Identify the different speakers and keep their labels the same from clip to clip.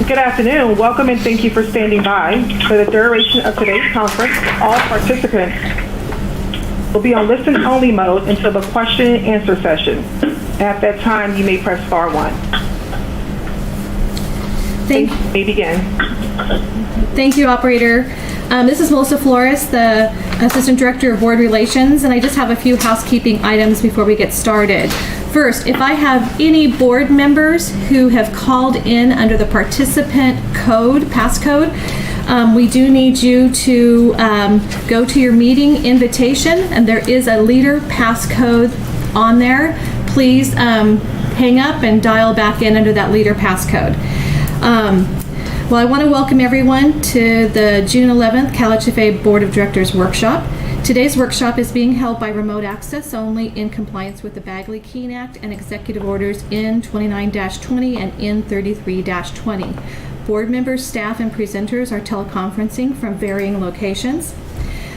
Speaker 1: Good afternoon. Welcome and thank you for standing by. For the duration of today's conference, all participants will be on listen-only mode until the question and answer session. At that time, you may press star 1. You may begin.
Speaker 2: Thank you, operator. This is Melissa Flores, the Assistant Director of Board Relations, and I just have a few housekeeping items before we get started. First, if I have any board members who have called in under the participant code, passcode, we do need you to go to your meeting invitation, and there is a leader passcode on there. Please hang up and dial back in under that leader passcode. Well, I want to welcome everyone to the June 11th CalHFA Board of Directors Workshop. Today's workshop is being held by remote access only in compliance with the Bagley-Keene Act and Executive Orders N 29-20 and N 33-20. Board members, staff, and presenters are teleconferencing from varying locations.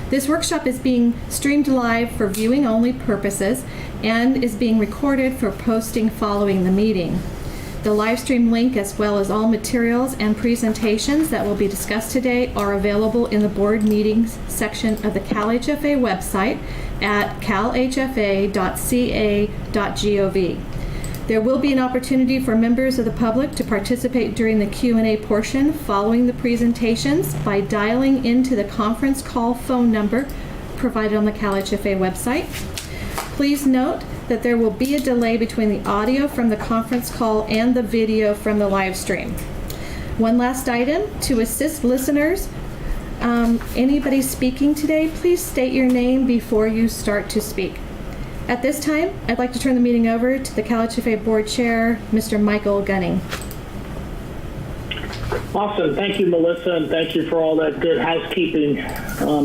Speaker 2: This workshop is being streamed live for viewing only purposes and is being recorded for posting following the meeting. The live stream link, as well as all materials and presentations that will be discussed today, are available in the board meetings section of the CalHFA website at calhfa.ca.gov. There will be an opportunity for members of the public to participate during the Q&A portion following the presentations by dialing into the conference call phone number provided on the CalHFA website. Please note that there will be a delay between the audio from the conference call and the video from the live stream. One last item, to assist listeners, anybody speaking today, please state your name before you start to speak. At this time, I'd like to turn the meeting over to the CalHFA Board Chair, Mr. Michael Gunning.
Speaker 3: Awesome. Thank you, Melissa, and thank you for all that good housekeeping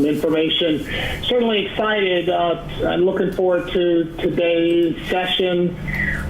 Speaker 3: information. Certainly excited. I'm looking forward to today's session.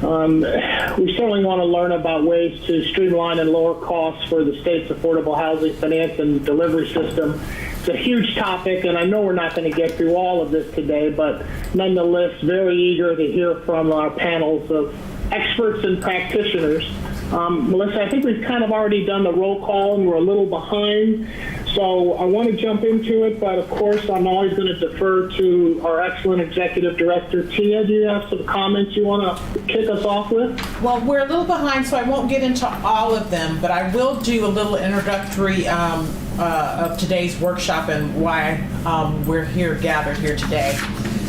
Speaker 3: We certainly want to learn about ways to streamline and lower costs for the state's affordable housing finance and delivery system. It's a huge topic, and I know we're not going to get through all of this today, but nonetheless, very eager to hear from our panels of experts and practitioners. Melissa, I think we've kind of already done the roll call and we're a little behind, so I want to jump into it, but of course I'm always going to defer to our excellent Executive Director. Tia, do you have some comments you want to kick us off with?
Speaker 4: Well, we're a little behind, so I won't get into all of them, but I will do a little introductory of today's workshop and why we're gathered here today.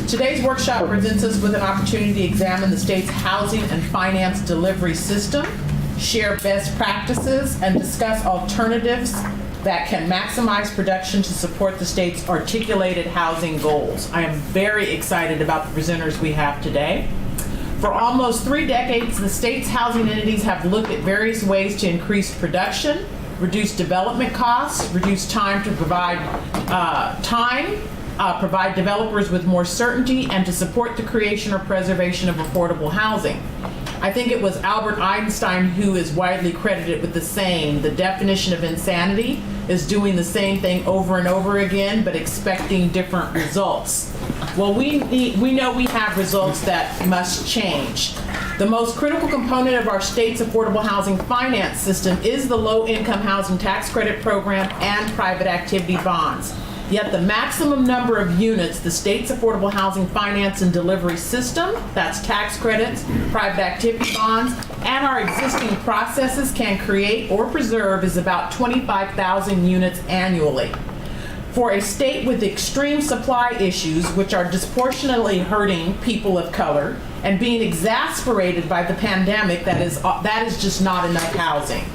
Speaker 4: Today's workshop presents us with an opportunity to examine the state's housing and finance delivery system, share best practices, and discuss alternatives that can maximize production to support the state's articulated housing goals. I am very excited about the presenters we have today. For almost 3 decades, the state's housing entities have looked at various ways to increase production, reduce development costs, reduce time to provide developers with more certainty, and to support the creation or preservation of affordable housing. I think it was Albert Einstein who is widely credited with the saying, the definition of insanity is doing the same thing over and over again, but expecting different results. Well, we know we have results that must change. The most critical component of our state's affordable housing finance system is the low-income housing tax credit program and private activity bonds. Yet the maximum number of units the state's affordable housing finance and delivery system, that's tax credits, private activity bonds, and our existing processes can create or preserve is about 25,000 units annually. For a state with extreme supply issues, which are disproportionately hurting people of color and being exacerbated by the pandemic, that is just not enough housing.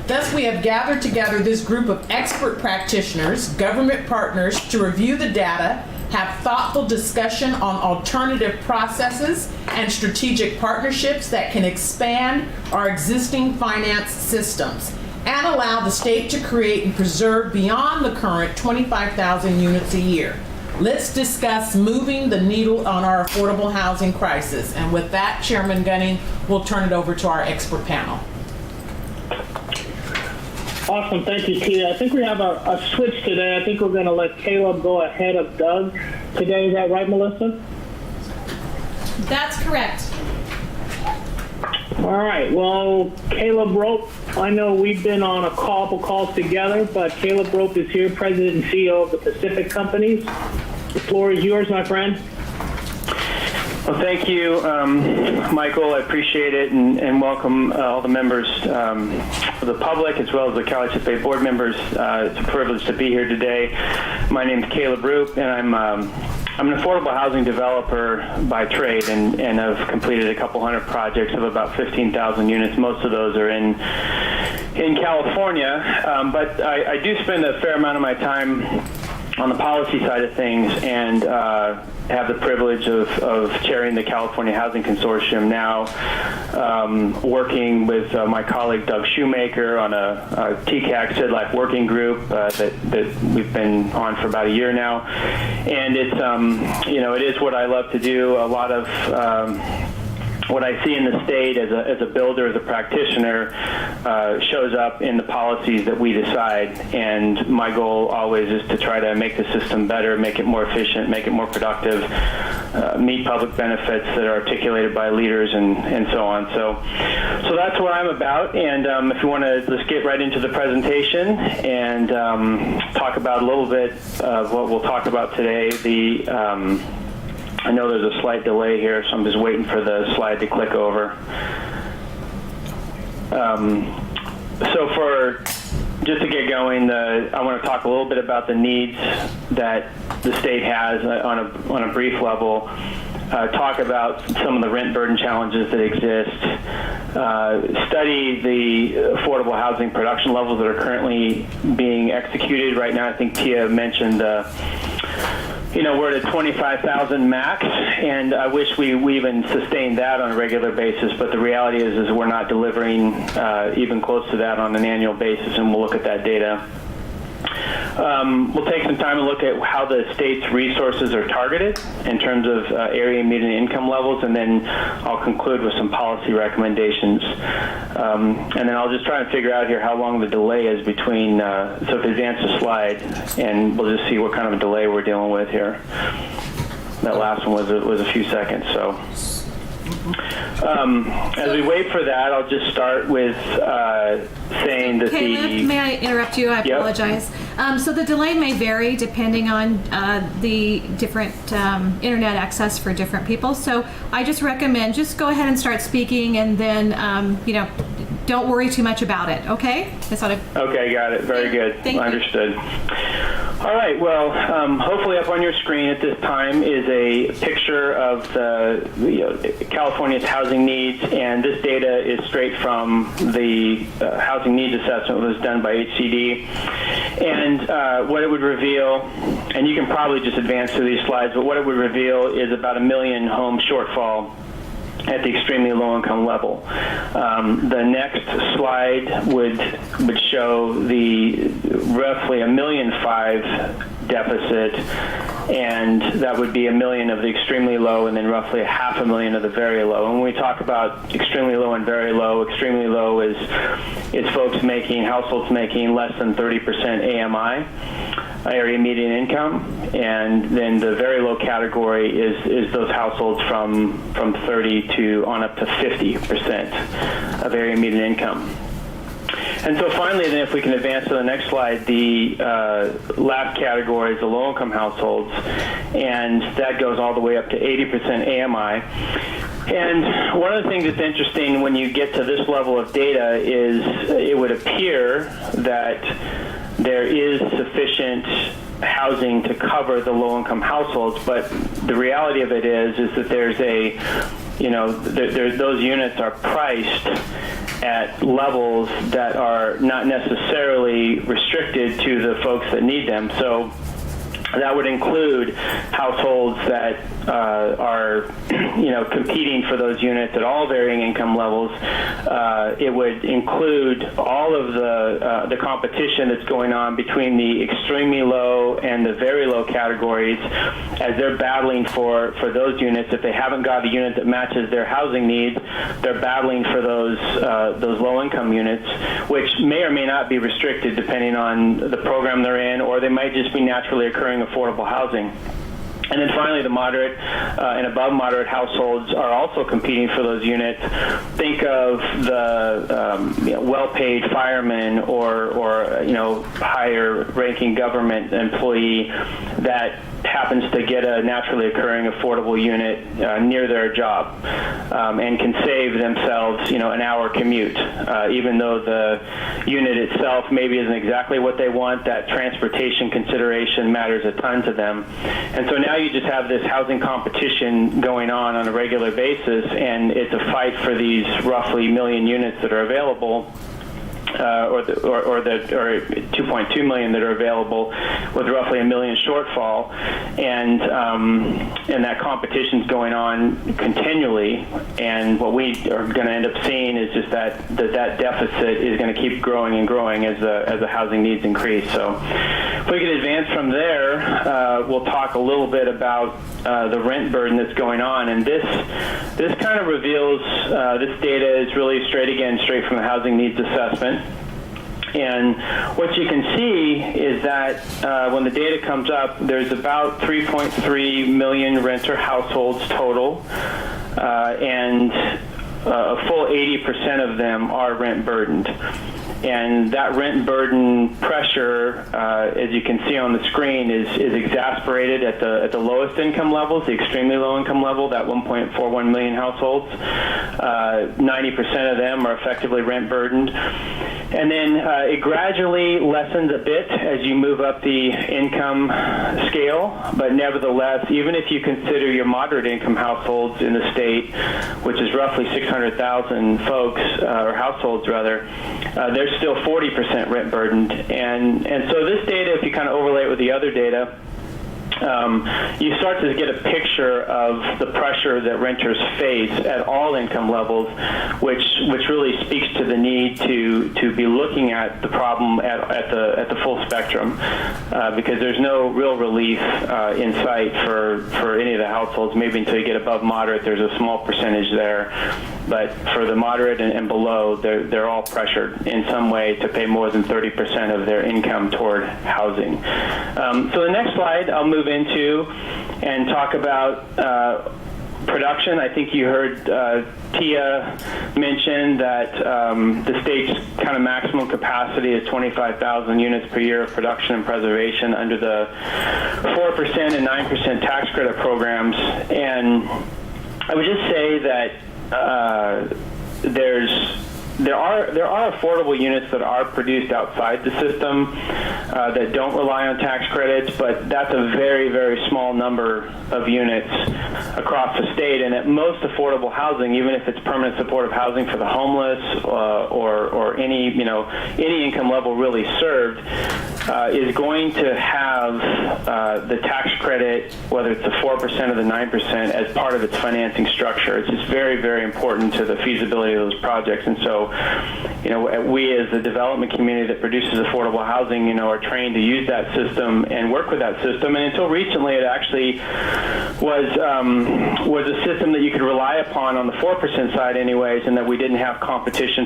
Speaker 4: Thus, we have gathered together this group of expert practitioners, government partners, to review the data, have thoughtful discussion on alternative processes and strategic partnerships that can expand our existing finance systems and allow the state to create and preserve beyond the current 25,000 units a year. Let's discuss moving the needle on our affordable housing crisis. And with that, Chairman Gunning, we'll turn it over to our expert panel.
Speaker 3: Awesome. Thank you, Tia. I think we have a switch today. I think we're going to let Caleb go ahead of Doug today. Is that right, Melissa?
Speaker 2: That's correct.
Speaker 3: All right. Well, Caleb Rope, I know we've been on a couple calls together, but Caleb Rope is here, President and CEO of the Pacific Companies. The floor is yours, my friend.
Speaker 5: Well, thank you, Michael. I appreciate it, and welcome all the members of the public as well as the CalHFA board members. It's a privilege to be here today. My name is Caleb Roop, and I'm an affordable housing developer by trade, and I've completed a couple hundred projects of about 15,000 units. Most of those are in California, but I do spend a fair amount of my time on the policy side of things, and have the privilege of chairing the California Housing Consortium now, working with my colleague Doug Shoemaker on a TCAC Sid Life working group that we've been on for about a year now, and it's it is what I love to do. A lot of what I see in the state as a builder, as a practitioner, shows up in the policies that we decide. And my goal always is to try to make the system better, make it more efficient, make it more productive, meet public benefits that are articulated by leaders, and so on. So that's what I'm about. And if you want to, let's get right into the presentation and talk about a little bit of what we'll talk about today. I know there's a slight delay here, so I'm just waiting for the slide to click over. Just to get going, I want to talk a little bit about the needs that the state has on a brief level. Talk about some of the rent burden challenges that exist. Study the affordable housing production levels that are currently being executed right now. I think Tia mentioned we're at a 25,000 max, and I wish we even sustained that on a regular basis, but the reality is we're not delivering even close to that on an annual basis, and we'll look at that data. We'll take some time to look at how the state's resources are targeted in terms of area median income levels, and then I'll conclude with some policy recommendations. And then I'll just try and figure out here how long the delay is between, so if you advance the slide, and we'll just see what kind of a delay we're dealing with here. That last one was a few seconds, so. As we wait for that, I'll just start with saying that
Speaker 2: Caleb, may I interrupt you? I apologize. So the delay may vary depending on the different internet access for different people. So I just recommend just go ahead and start speaking, and then don't worry too much about it. Okay?
Speaker 5: Okay, got it. Very good.
Speaker 2: Thank you.
Speaker 5: Understood. All right. Well, hopefully up on your screen at this time is a picture of California's housing needs, and this data is straight from the housing needs assessment that was done by HCD. And what it would reveal, and you can probably just advance through these slides, but what it would reveal is about 1 million home shortfall at the extremely low income level. The next slide would show the roughly 1.5 million deficit, and that would be 1 million of the extremely low, and then roughly 500,000 of the very low. And when we talk about extremely low and very low, extremely low is households making less than 30% AMI, area median income, and then the very low category is those households from 30 to on up to 50% of area median income. And so finally, then, if we can advance to the next slide, the last category is the low-income households, and that goes all the way up to 80% AMI. And one of the things that's interesting when you get to this level of data is it would appear that there is sufficient housing to cover the low-income households, but the reality of it is that there's those units are priced at levels that are not necessarily restricted to the folks that need them. So that would include households that are, competing for those units at all varying income levels. It would include all of the competition that's going on between the extremely low and the very low categories as they're battling for those units. If they haven't got a unit that matches their housing needs, they're battling for those low-income units, which may or may not be restricted depending on the program they're in, or they might just be naturally occurring affordable housing. And then finally, the moderate and above moderate households are also competing for those units. Think of the well-paid fireman or higher-ranking government employee that happens to get a naturally occurring affordable unit near their job and can save themselves, an hour commute. Even though the unit itself maybe isn't exactly what they want, that transportation consideration matters a ton to them. And so now you just have this housing competition going on a regular basis, and it's a fight for these roughly million units that are available. Or 2.2 million that are available, with roughly a million shortfall, and that competition's going on continually. And what we are going to end up seeing is just that deficit is going to keep growing and growing as the housing needs increase. So, if we could advance from there, we'll talk a little bit about the rent burden that's going on, and this kind of reveals this data is really straight from the housing needs assessment. And what you can see is that when the data comes up, there's about 3.3 million renter households total, and a full 80% of them are rent burdened. And that rent burden pressure, as you can see on the screen, is exacerbated at the lowest income levels, the extremely low income level, that 1.41 million households. 90% of them are effectively rent burdened. And then it gradually lessens a bit as you move up the income scale, but nevertheless, even if you consider your moderate income households in the state, which is roughly 600,000 folks, or households rather, they're still 40% rent burdened. And so this data, if you kind of overlay it with the other data, you start to get a picture of the pressure that renters face at all income levels, which really speaks to the need to be looking at the problem at the full spectrum, because there's no real relief in sight for any of the households. Maybe until you get above moderate, there's a small percentage there, but for the moderate and below, they're all pressured in some way to pay more than 30% of their income toward housing. So the next slide I'll move into and talk about production. I think you heard Tia mention that the state's kind of maximum capacity is 25,000 units per year of production and preservation under the 4% and 9% tax credit programs. And I would just say that there are affordable units that are produced outside the system that don't rely on tax credits, but that's a very, very small number of units across the state. And at most affordable housing, even if it's permanent supportive housing for the homeless or any income level really served, is going to have the tax credit, whether it's the 4% or the 9%, as part of its financing structure. It's just very, very important to the feasibility of those projects. And so, we as the development community that produces affordable housing, are trained to use that system and work with that system. And until recently, it actually was a system that you could rely upon on the 4% side anyways, and that we didn't have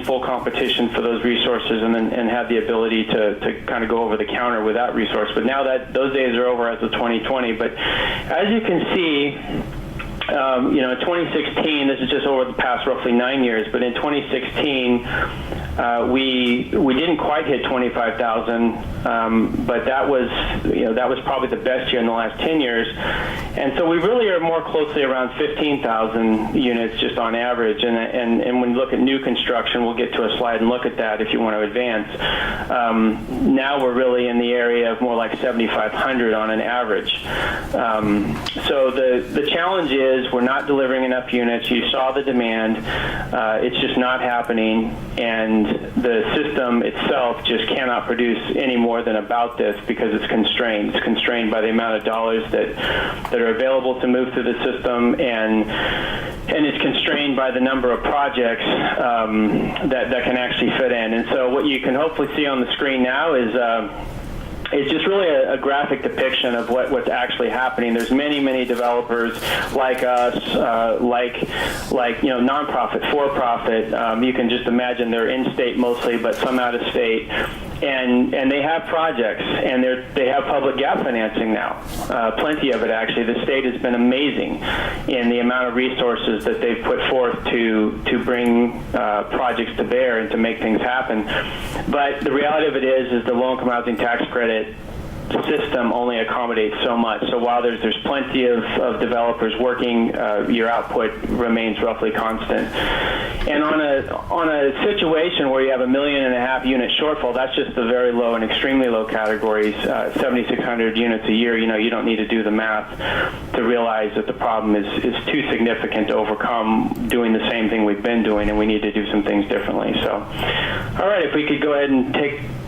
Speaker 5: full competition for those resources, and have the ability to kind of go over the counter with that resource. But now that those days are over as of 2020. But as you can see, in 2016, this is just over the past roughly 9 years, but in 2016, we didn't quite hit 25,000, but that was probably the best year in the last 10 years. And so we really are more closely around 15,000 units just on average. And when you look at new construction, we'll get to a slide and look at that if you want to advance. Now we're really in the area of more like 7,500 on an average. So the challenge is we're not delivering enough units. You saw the demand. It's just not happening, and the system itself just cannot produce any more than about this because it's constrained. It's constrained by the amount of dollars that are available to move through the system, and it's constrained by the number of projects that can actually fit in. And so what you can hopefully see on the screen now is it's just really a graphic depiction of what's actually happening. There's many developers like us, nonprofit, for-profit. You can just imagine they're in-state mostly, but some out-of-state. And they have projects, and they have public gap financing now, plenty of it actually. The state has been amazing in the amount of resources that they've put forth to bring projects to bear and to make things happen. But the reality of it is the low-income housing tax credit system only accommodates so much. So while there's plenty of developers working, your output remains roughly constant. And on a situation where you have 1.5 million unit shortfall, that's just the very low and extremely low categories, 7,600 units a year. You don't need to do the math to realize that the problem is too significant to overcome doing the same thing we've been doing, and we need to do some things differently. So, all right, if we could go ahead and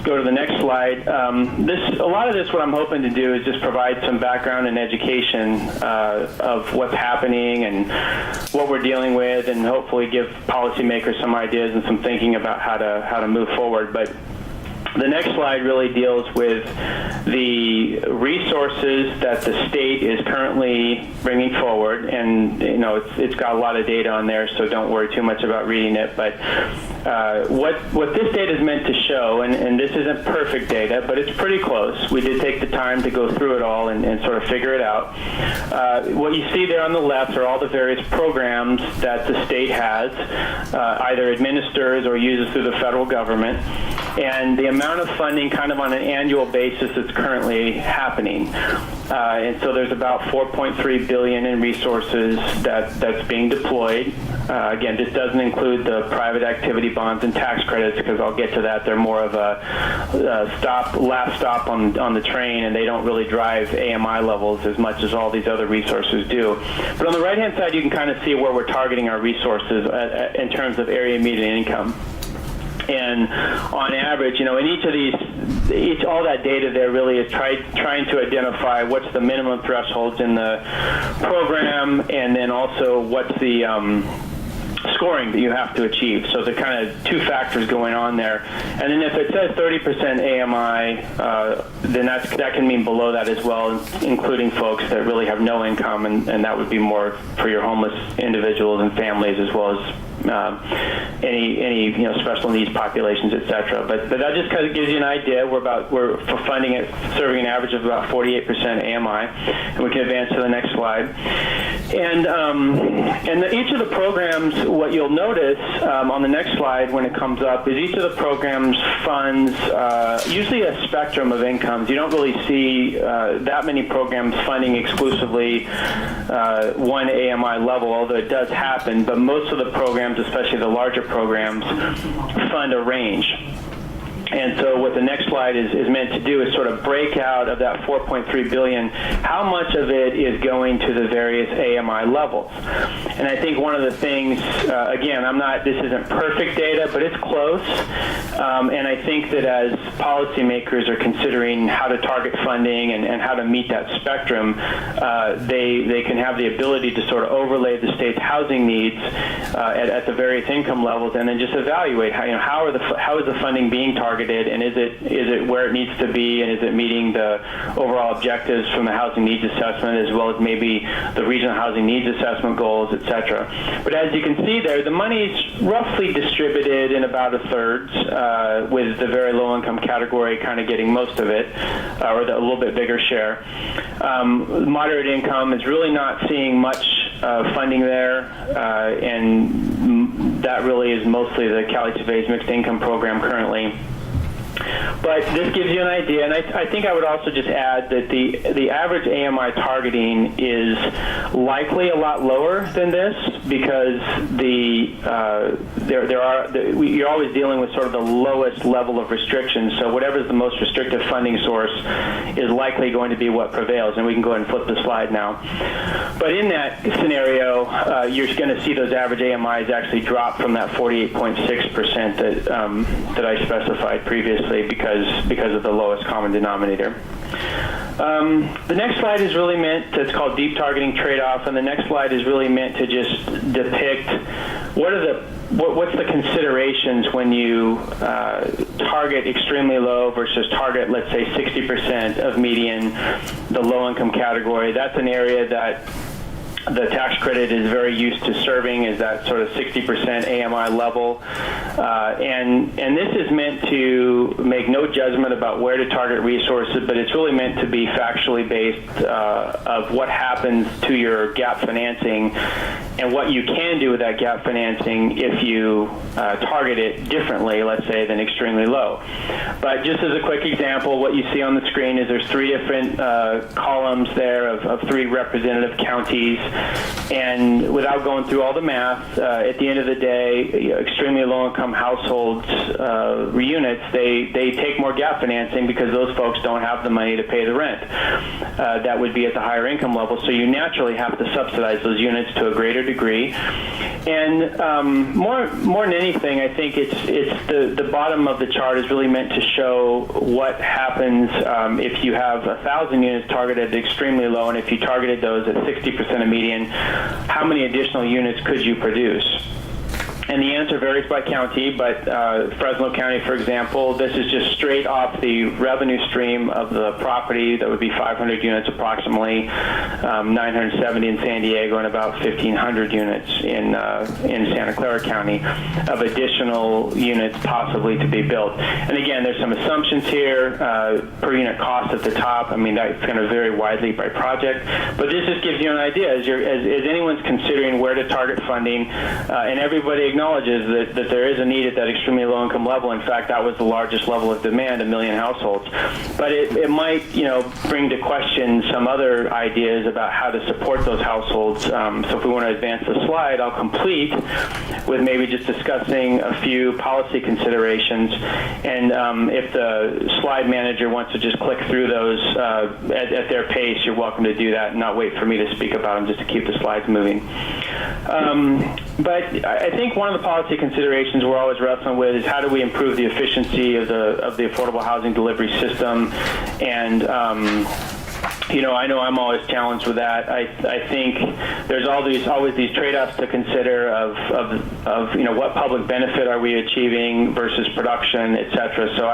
Speaker 5: go to the next slide. A lot of this, what I'm hoping to do is just provide some background and education of what's happening and what we're dealing with, and hopefully give policymakers some ideas and some thinking about how to move forward. But the next slide really deals with the resources that the state is currently bringing forward, and it's got a lot of data on there, so don't worry too much about reading it. But what this data is meant to show, and this isn't perfect data, but it's pretty close. We did take the time to go through it all and sort of figure it out. What you see there on the left are all the various programs that the state has, either administers or uses through the federal government, and the amount of funding kind of on an annual basis that's currently happening. And so there's about $4.3 billion in resources that's being deployed. Again, this doesn't include the private activity bonds and tax credits, because I'll get to that. They're more of a last stop on the train, and they don't really drive AMI levels as much as all these other resources do. But on the right-hand side, you can kind of see where we're targeting our resources in terms of area median income. And on average, in each of these, all that data there really is trying to identify what's the minimum thresholds in the program, and then also what's the scoring that you have to achieve. So the kind of two factors going on there. And then if it says 30% AMI, then that can mean below that as well, including folks that really have no income, and that would be more for your homeless individuals and families, as well as any special needs populations, etc. But that just kind of gives you an idea. We're for funding it, serving an average of about 48% AMI, and we can advance to the next slide. And each of the programs, what you'll notice on the next slide when it comes up, is each of the programs funds usually a spectrum of incomes. You don't really see that many programs funding exclusively one AMI level, although it does happen. But most of the programs, especially the larger programs, fund a range. And so what the next slide is meant to do is sort of break out of that $4.3 billion, how much of it is going to the various AMI levels. And I think one of the things, again, this isn't perfect data, but it's close. And I think that as policymakers are considering how to target funding and how to meet that spectrum, they can have the ability to sort of overlay the state's housing needs at the various income levels, and then just evaluate how is the funding being targeted, and is it where it needs to be, and is it meeting the overall objectives from the housing needs assessment, as well as maybe the regional housing needs assessment goals, etc. But as you can see there, the money's roughly distributed in about a third, with the very low income category kind of getting most of it, or a little bit bigger share. Moderate income is really not seeing much funding there, and that really is mostly the CalHFA's mixed income program currently. But this gives you an idea, and I think I would also just add that the average AMI targeting is likely a lot lower than this, because you're always dealing with sort of the lowest level of restrictions. So whatever is the most restrictive funding source is likely going to be what prevails, and we can go ahead and flip the slide now. But in that scenario, you're going to see those average AMIs actually drop from that 48.6% that I specified previously, because of the lowest common denominator. The next slide is really meant to, it's called deep targeting trade-off, and the next slide is really meant to just depict what's the considerations when you target extremely low versus target, let's say, 60% of median, the low-income category. That's an area that the tax credit is very used to serving is that sort of 60% AMI level. And this is meant to make no judgment about where to target resources, but it's really meant to be factually based of what happens to your gap financing and what you can do with that gap financing if you target it differently, let's say, than extremely low. But just as a quick example, what you see on the screen is there's 3 different columns there of 3 representative counties. And without going through all the math, at the end of the day, extremely low-income households units, they take more gap financing because those folks don't have the money to pay the rent. That would be at the higher income level. So you naturally have to subsidize those units to a greater degree. And more than anything, I think it's the bottom of the chart is really meant to show what happens if you have 1,000 units targeted extremely low, and if you targeted those at 60% of median, how many additional units could you produce? And the answer varies by county, but Fresno County, for example, this is just straight off the revenue stream of the property. That would be 500 units approximately, 970 in San Diego, and about 1,500 units in Santa Clara County of additional units possibly to be built. And again, there's some assumptions here, per unit cost at the top. I mean, that's going to vary widely by project, but this just gives you an idea. As anyone's considering where to target funding, and everybody acknowledges that there is a need at that extremely low-income level. In fact, that was the largest level of demand, 1 million households. But it might, bring to question some other ideas about how to support those households. So if we want to advance the slide, I'll complete with maybe just discussing a few policy considerations. And if the slide manager wants to just click through those at their pace, you're welcome to do that and not wait for me to speak about them, just to keep the slides moving. But I think one of the policy considerations we're always wrestling with is how do we improve the efficiency of the affordable housing delivery system. And I know I'm always challenged with that. I think there's always these trade-offs to consider of what public benefit are we achieving versus production, et cetera. So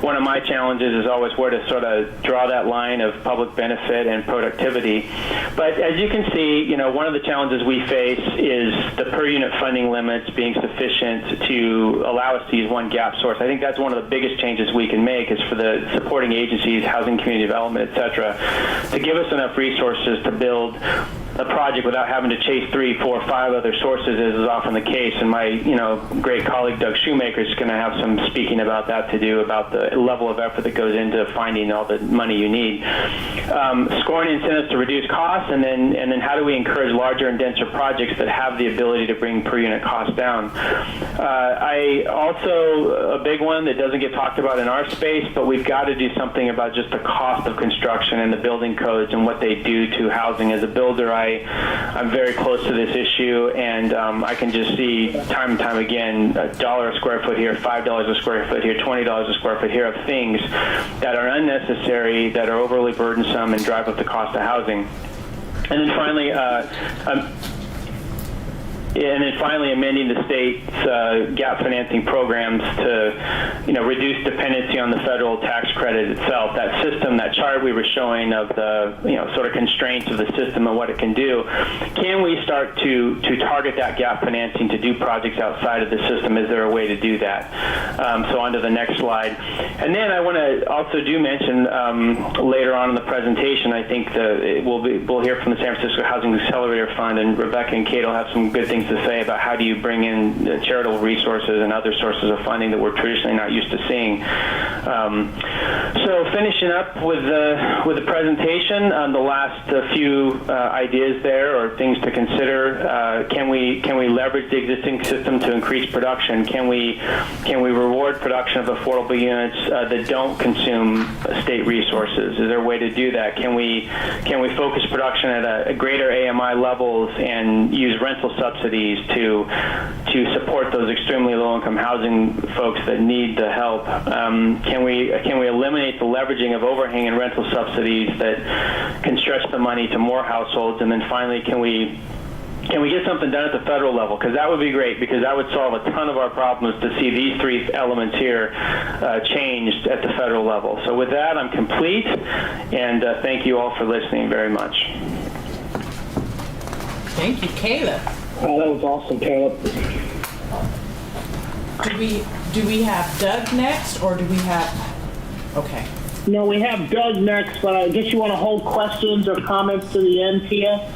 Speaker 5: one of my challenges is always where to sort of draw that line of public benefit and productivity. But as you can see, one of the challenges we face is the per unit funding limits being sufficient to allow us to use one gap source. I think that's one of the biggest changes we can make is for the supporting agencies, housing community development, et cetera, to give us enough resources to build a project without having to chase 3, 4, 5 other sources, as is often the case. And my great colleague Doug Shoemaker is going to have some speaking about that to do, about the level of effort that goes into finding all the money you need. Scoring incentives to reduce costs, and then how do we encourage larger and denser projects that have the ability to bring per unit costs down. I also, a big one that doesn't get talked about in our space, but we've got to do something about just the cost of construction and the building codes and what they do to housing. As a builder, I'm very close to this issue, and I can just see time and time again, $1 a square foot here, $5 a square foot here, $20 a square foot here of things that are unnecessary, that are overly burdensome, and drive up the cost of housing. And then finally, amending the state's gap financing programs to, reduce dependency on the federal tax credit itself. That system, that chart we were showing of the, sort of constraints of the system and what it can do. Can we start to target that gap financing to do projects outside of the system? Is there a way to do that? So on to the next slide. And then I want to also mention later on in the presentation, I think we'll hear from the San Francisco Housing Accelerator Fund, and Rebecca and Kate will have some good things to say about how do you bring in charitable resources and other sources of funding that we're traditionally not used to seeing. So finishing up with the presentation, the last few ideas there, or things to consider. Can we leverage the existing system to increase production? Can we reward production of affordable units that don't consume state resources? Is there a way to do that? Can we focus production at a greater AMI levels and use rental subsidies to support those extremely low-income housing folks that need the help? Can we eliminate the leveraging of overhang and rental subsidies that can stretch the money to more households? And then finally, can we get something done at the federal level? Because that would be great, because that would solve a ton of our problems to see these 3 elements here changed at the federal level. So with that, I'm complete, and thank you all for listening very much.
Speaker 4: Thank you, Caleb.
Speaker 3: Oh, that was awesome, Caleb.
Speaker 4: Do we have Doug next, or do we have? Okay.
Speaker 3: No, we have Doug next, but I guess you want to hold questions or comments to the end, Tia?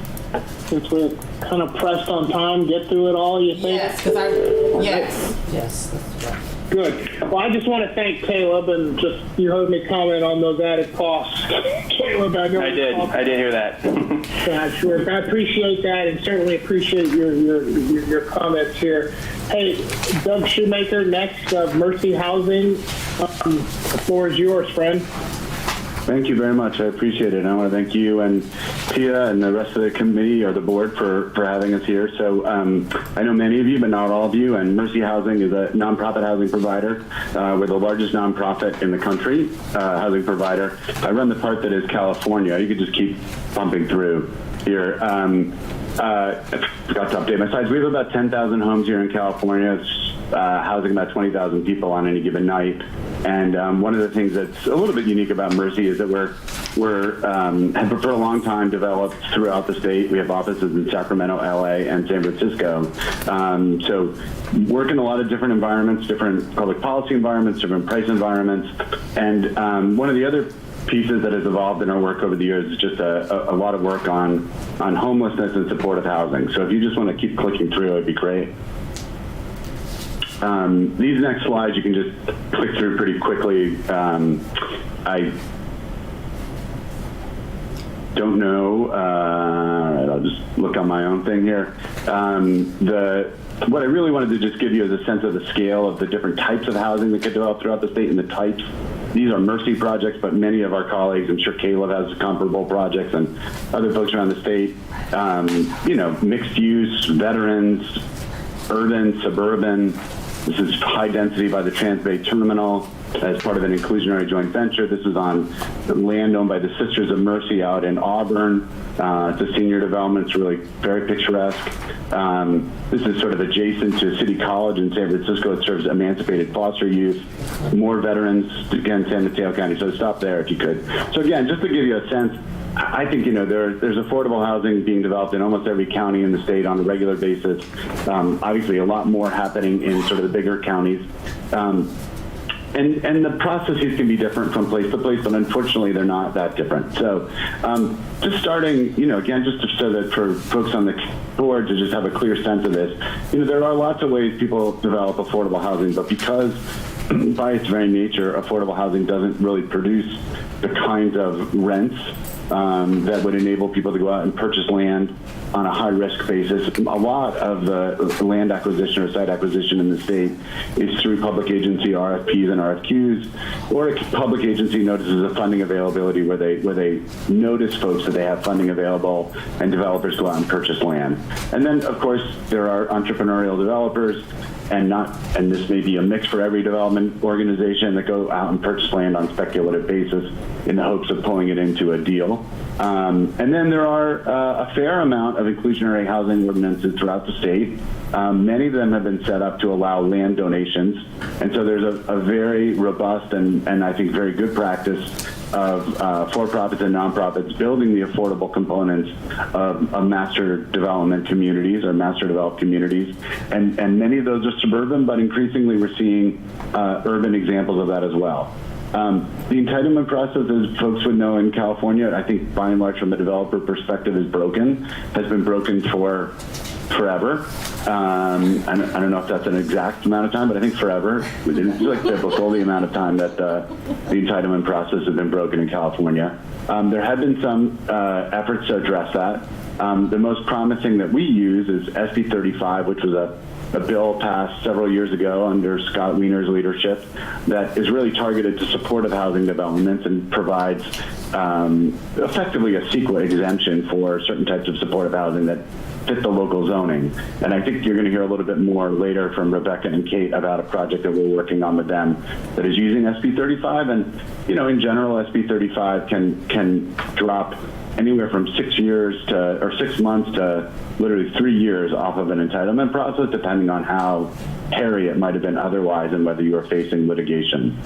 Speaker 3: Since we're kind of pressed on time, get through it all, you think?
Speaker 4: Yes, Yes, that's right.
Speaker 3: Good. Well, I just want to thank Caleb, and just, you heard me comment on those added costs. Caleb, I know.
Speaker 5: I did hear that.
Speaker 3: Yeah, sure. I appreciate that, and certainly appreciate your comments here. Hey, Doug Shoemaker, next of Mercy Housing. The floor is yours, friend.
Speaker 6: Thank you very much. I appreciate it. I want to thank you and Tia and the rest of the committee or the board for having us here. So I know many of you, but not all of you, and Mercy Housing is a nonprofit housing provider. We're the largest nonprofit in the country, housing provider. I run the part that is California. You could just keep pumping through here. I forgot to update my slides. We have about 10,000 homes here in California. It's housing about 20,000 people on any given night. And one of the things that's a little bit unique about Mercy is that have for a long time developed throughout the state. We have offices in Sacramento, LA, and San Francisco. So work in a lot of different environments, different public policy environments, different price environments. And one of the other pieces that has evolved in our work over the years is just a lot of work on homelessness and supportive housing. So if you just want to keep clicking through, it'd be great. These next slides you can just click through pretty quickly. I don't know. All right, I'll just look on my own thing here. What I really wanted to just give you is a sense of the scale of the different types of housing that get developed throughout the state and the types. These are Mercy projects, but many of our colleagues, I'm sure Caleb has comparable projects, and other folks around the state, mixed use, veterans, urban, suburban. This is high density by the Transbay Terminal as part of an inclusionary joint venture. This is on land owned by the Sisters of Mercy out in Auburn. It's a senior development. It's really very picturesque. This is sort of adjacent to City College in San Francisco. It serves emancipated foster youth, more veterans, again, San Mateo County. So stop there if you could. So again, just to give you a sense, I think, there's affordable housing being developed in almost every county in the state on a regular basis. Obviously, a lot more happening in sort of the bigger counties. And the processes can be different from place to place, but unfortunately, they're not that different. So just starting, again, just so that for folks on the board to just have a clear sense of this, there are lots of ways people develop affordable housing, but because by its very nature, affordable housing doesn't really produce the kinds of rents that would enable people to go out and purchase land on a high-risk basis. A lot of the land acquisition or site acquisition in the state is through public agency RFPs and RFQs, or a public agency notices of funding availability where they notice folks that they have funding available, and developers go out and purchase land. And then, of course, there are entrepreneurial developers, and this may be a mix for every development organization, that go out and purchase land on speculative basis in the hopes of pulling it into a deal. And then there are a fair amount of inclusionary housing ordinances throughout the state. Many of them have been set up to allow land donations. And so there's a very robust and I think very good practice of for-profits and nonprofits building the affordable components of master development communities or master developed communities. And many of those are suburban, but increasingly we're seeing urban examples of that as well. The entitlement process, as folks would know in California, I think by and large from a developer perspective has been broken for forever. I don't know if that's an exact amount of time, but I think forever. It's like biblical, the amount of time that the entitlement process has been broken in California. There have been some efforts to address that. The most promising that we use is SB 35, which was a bill passed several years ago under Scott Wiener's leadership that is really targeted to supportive housing developments and provides effectively a Sequa exemption for certain types of supportive housing that fit the local zoning. And I think you're going to hear a little bit more later from Rebecca and Kate about a project that we're working on with them that is using SB 35. And, in general, SB 35 can drop anywhere from 6 months to literally 3 years off of an entitlement process, depending on how hairy it might have been otherwise and whether you are facing litigation.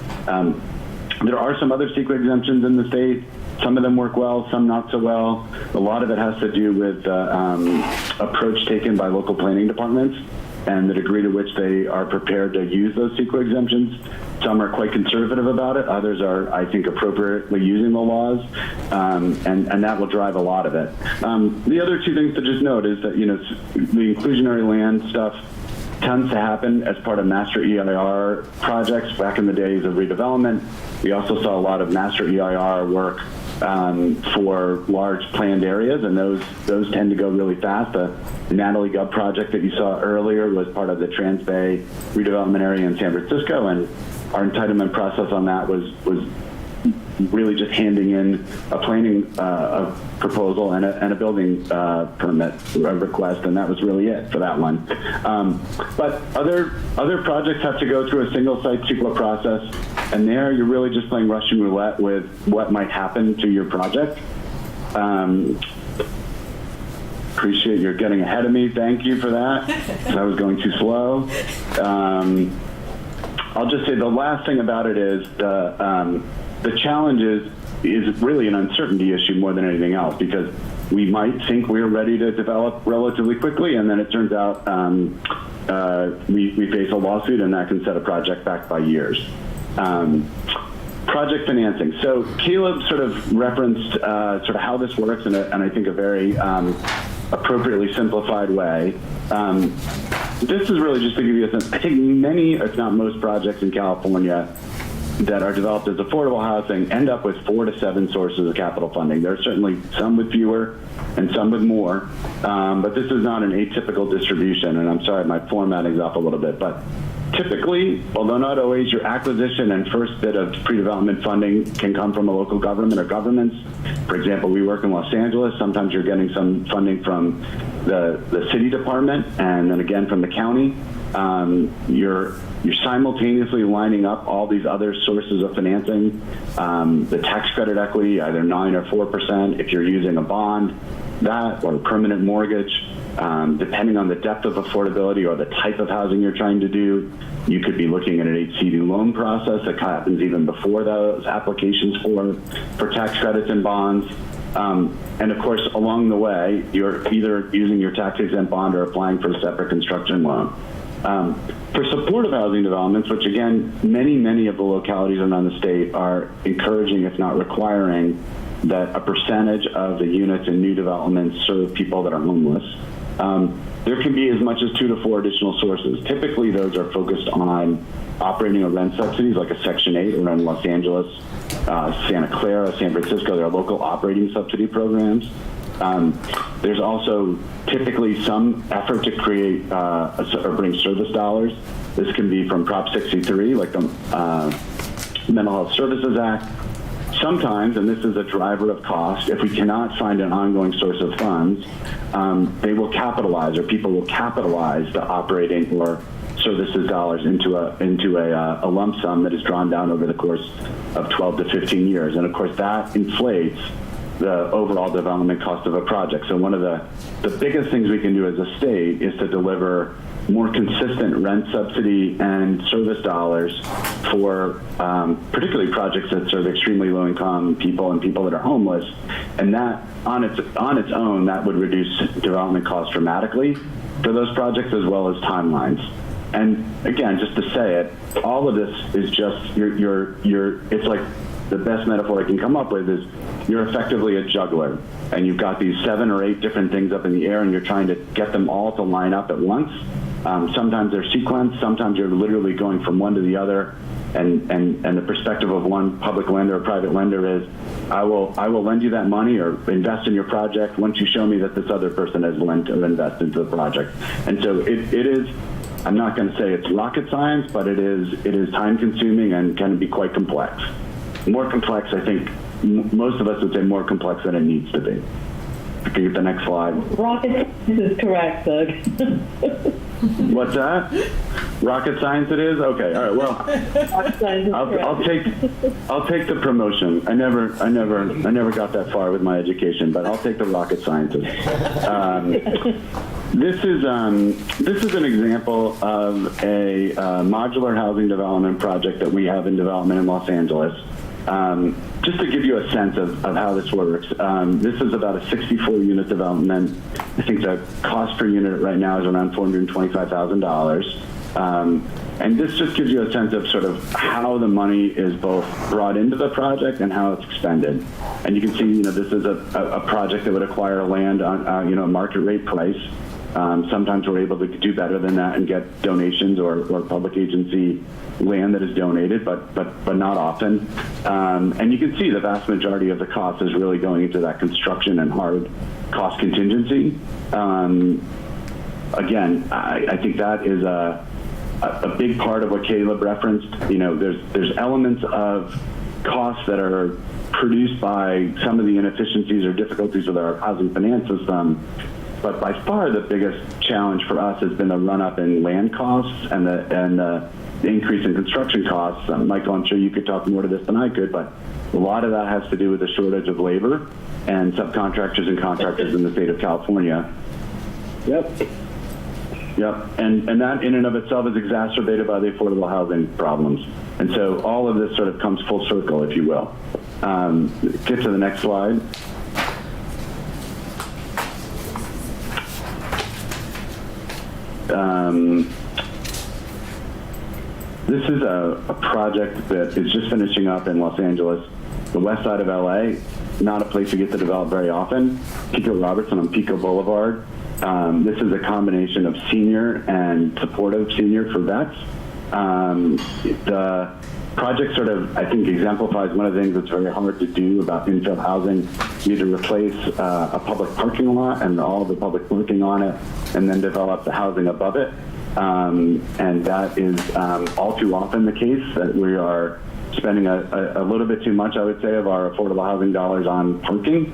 Speaker 6: There are some other Sequa exemptions in the state. Some of them work well, some not so well. A lot of it has to do with approach taken by local planning departments and the degree to which they are prepared to use those Sequa exemptions. Some are quite conservative about it. Others are, I think, appropriately using the laws, and that will drive a lot of it. The other two things to just note is that, the inclusionary land stuff tends to happen as part of master EIR projects back in the days of redevelopment. We also saw a lot of master EIR work for large planned areas, and those tend to go really fast. The Natalie Gubb project that you saw earlier was part of the Trans Bay redevelopment area in San Francisco, and our entitlement process on that was really just handing in a planning proposal and a building permit request, and that was really it for that one. But other projects have to go through a single site Sequa process, and there you're really just playing Russian roulette with what might happen to your project. Appreciate you're getting ahead of me. Thank you for that. I was going too slow. I'll just say the last thing about it is the challenge is really an uncertainty issue more than anything else, because we might think we're ready to develop relatively quickly, and then it turns out we face a lawsuit, and that can set a project back by years. Project financing. So Caleb sort of referenced sort of how this works in I think a very appropriately simplified way. This is really just to give you a sense. I think many, if not most, projects in California that are developed as affordable housing end up with 4 to 7 sources of capital funding. There are certainly some with fewer and some with more, but this is not an atypical distribution, and I'm sorry, my formatting's off a little bit, but typically, although not always, your acquisition and first bit of pre-development funding can come from a local government or governments. For example, we work in Los Angeles. Sometimes you're getting some funding from the city department, and then again from the county. You're simultaneously lining up all these other sources of financing, the tax credit equity, either 9 or 4%, if you're using a bond, that, or a permanent mortgage. Depending on the depth of affordability or the type of housing you're trying to do, you could be looking at an HCD loan process that happens even before those applications for tax credits and bonds. And of course, along the way, you're either using your tax-exempt bond or applying for a separate construction loan. For supportive housing developments, which again, many of the localities around the state are encouraging, if not requiring, that a percentage of the units in new developments serve people that are homeless. There can be as much as 2 to 4 additional sources. Typically, those are focused on operating a rent subsidies, like a Section 8 around Los Angeles, Santa Clara, San Francisco. There are local operating subsidy programs. There's also typically some effort to create or bring service dollars. This can be from Prop 63, like the Mental Health Services Act. Sometimes, and this is a driver of cost, if we cannot find an ongoing source of funds, they will capitalize, or people will capitalize the operating or services dollars into a lump sum that is drawn down over the course of 12 to 15 years. And of course, that inflates the overall development cost of a project. So one of the biggest things we can do as a state is to deliver more consistent rent subsidy and service dollars for particularly projects that serve extremely low-income people and people that are homeless. And that, on its own, that would reduce development costs dramatically for those projects, as well as timelines. And again, just to say it, all of this is just it's like the best metaphor I can come up with is you're effectively a juggler, and you've got these 7 or 8 different things up in the air, and you're trying to get them all to line up at once. Sometimes they're sequenced, sometimes you're literally going from one to the other, and the perspective of one public lender or private lender is, I will lend you that money or invest in your project once you show me that this other person has lent or invested into the project. And so it is, I'm not going to say it's rocket science, but it is time consuming and can be quite complex. More complex, I think, most of us would say more complex than it needs to be. If you can get the next slide.
Speaker 7: Rocket science is correct, Doug.
Speaker 5: What's that? Rocket science it is? Okay, all right, well, I'll take the promotion. I never got that far with my education, but I'll take the rocket sciences. This is an example of a modular housing development project that we have in development in Los Angeles.
Speaker 6: Just to give you a sense of how this works, this is about a 64-unit development. I think the cost per unit right now is around $425,000. And this just gives you a sense of sort of how the money is both brought into the project and how it's expended. And you can see, this is a project that would acquire land on, a market rate price. Sometimes we're able to do better than that and get donations or public agency land that is donated, but not often. And you can see the vast majority of the cost is really going into that construction and hard cost contingency. Again, I think that is a big part of what Caleb referenced. There's elements of costs that are produced by some of the inefficiencies or difficulties of our housing finance system. But by far the biggest challenge for us has been the run-up in land costs and the increase in construction costs. Michael, I'm sure you could talk more to this than I could, but a lot of that has to do with the shortage of labor and subcontractors and contractors in the state of California. Yep. And that in and of itself is exacerbated by the affordable housing problems. And so all of this sort of comes full circle, if you will. Get to the next slide. This is a project that is just finishing up in Los Angeles, the west side of LA, not a place you get to develop very often. Pico Robertson on Pico Boulevard. This is a combination of senior and supportive senior for vets. The project sort of, I think, exemplifies one of the things that's very hard to do about infill housing. You need to replace a public parking lot and all of the public parking on it, and then develop the housing above it. And that is all too often the case, that we are spending a little bit too much, I would say, of our affordable housing dollars on parking,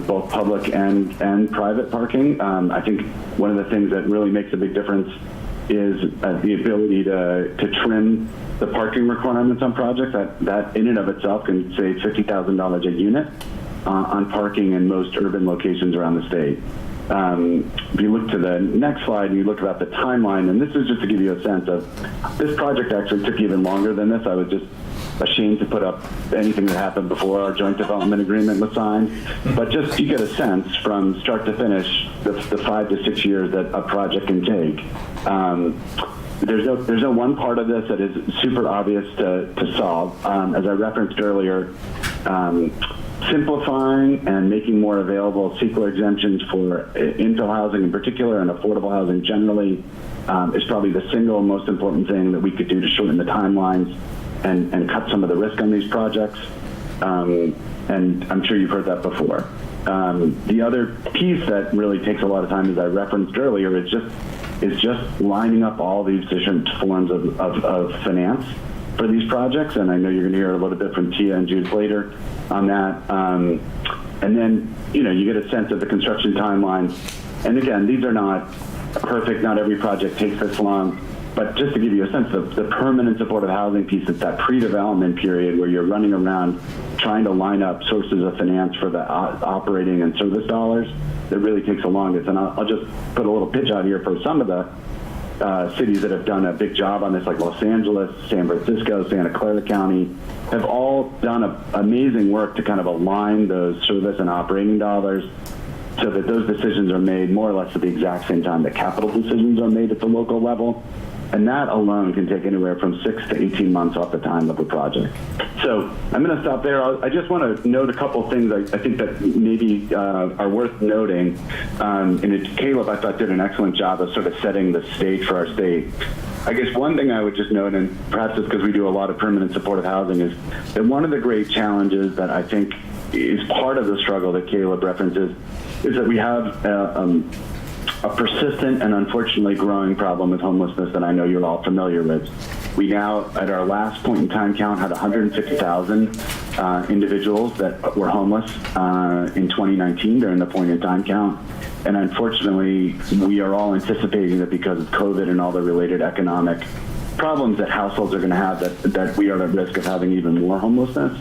Speaker 6: both public and private parking. I think one of the things that really makes a big difference is the ability to trim the parking requirements on projects. That in and of itself can save $50,000 a unit on parking in most urban locations around the state. If you look to the next slide and you look about the timeline, and this is just to give you a sense of, this project actually took even longer than this. I was just ashamed to put up anything that happened before our joint development agreement was signed. But just you get a sense from start to finish the 5 to 6 years that a project can take. There's no one part of this that is super obvious to solve. As I referenced earlier, simplifying and making more available Sequa exemptions for infill housing in particular and affordable housing generally is probably the single most important thing that we could do to shorten the timelines and cut some of the risk on these projects. And I'm sure you've heard that before. The other piece that really takes a lot of time, as I referenced earlier, is just lining up all these different forms of finance for these projects. And I know you're going to hear a little bit from Tia and Jude later on that. And then, you get a sense of the construction timelines. And again, these are not perfect. Not every project takes this long. But just to give you a sense of the permanent supportive housing piece, it's that pre-development period where you're running around trying to line up sources of finance for the operating and service dollars that really takes the longest. And I'll just put a little pitch out here for some of the cities that have done a big job on this, like Los Angeles, San Francisco, Santa Clara County, have all done amazing work to kind of align those service and operating dollars so that those decisions are made more or less at the exact same time that capital decisions are made at the local level. And that alone can take anywhere from 6 to 18 months off the time of a project. So I'm going to stop there. I just want to note a couple things I think that maybe are worth noting. And Caleb, I thought, did an excellent job of sort of setting the stage for our state. I guess one thing I would just note, and perhaps it's because we do a lot of permanent supportive housing, is that one of the great challenges that I think is part of the struggle that Caleb references is that we have a persistent and unfortunately growing problem with homelessness that I know you're all familiar with. We now, at our last point in time count, had 150,000 individuals that were homeless in 2019 during the point in time count. And unfortunately, we are all anticipating that because of COVID and all the related economic problems that households are going to have, that we are at risk of having even more homelessness.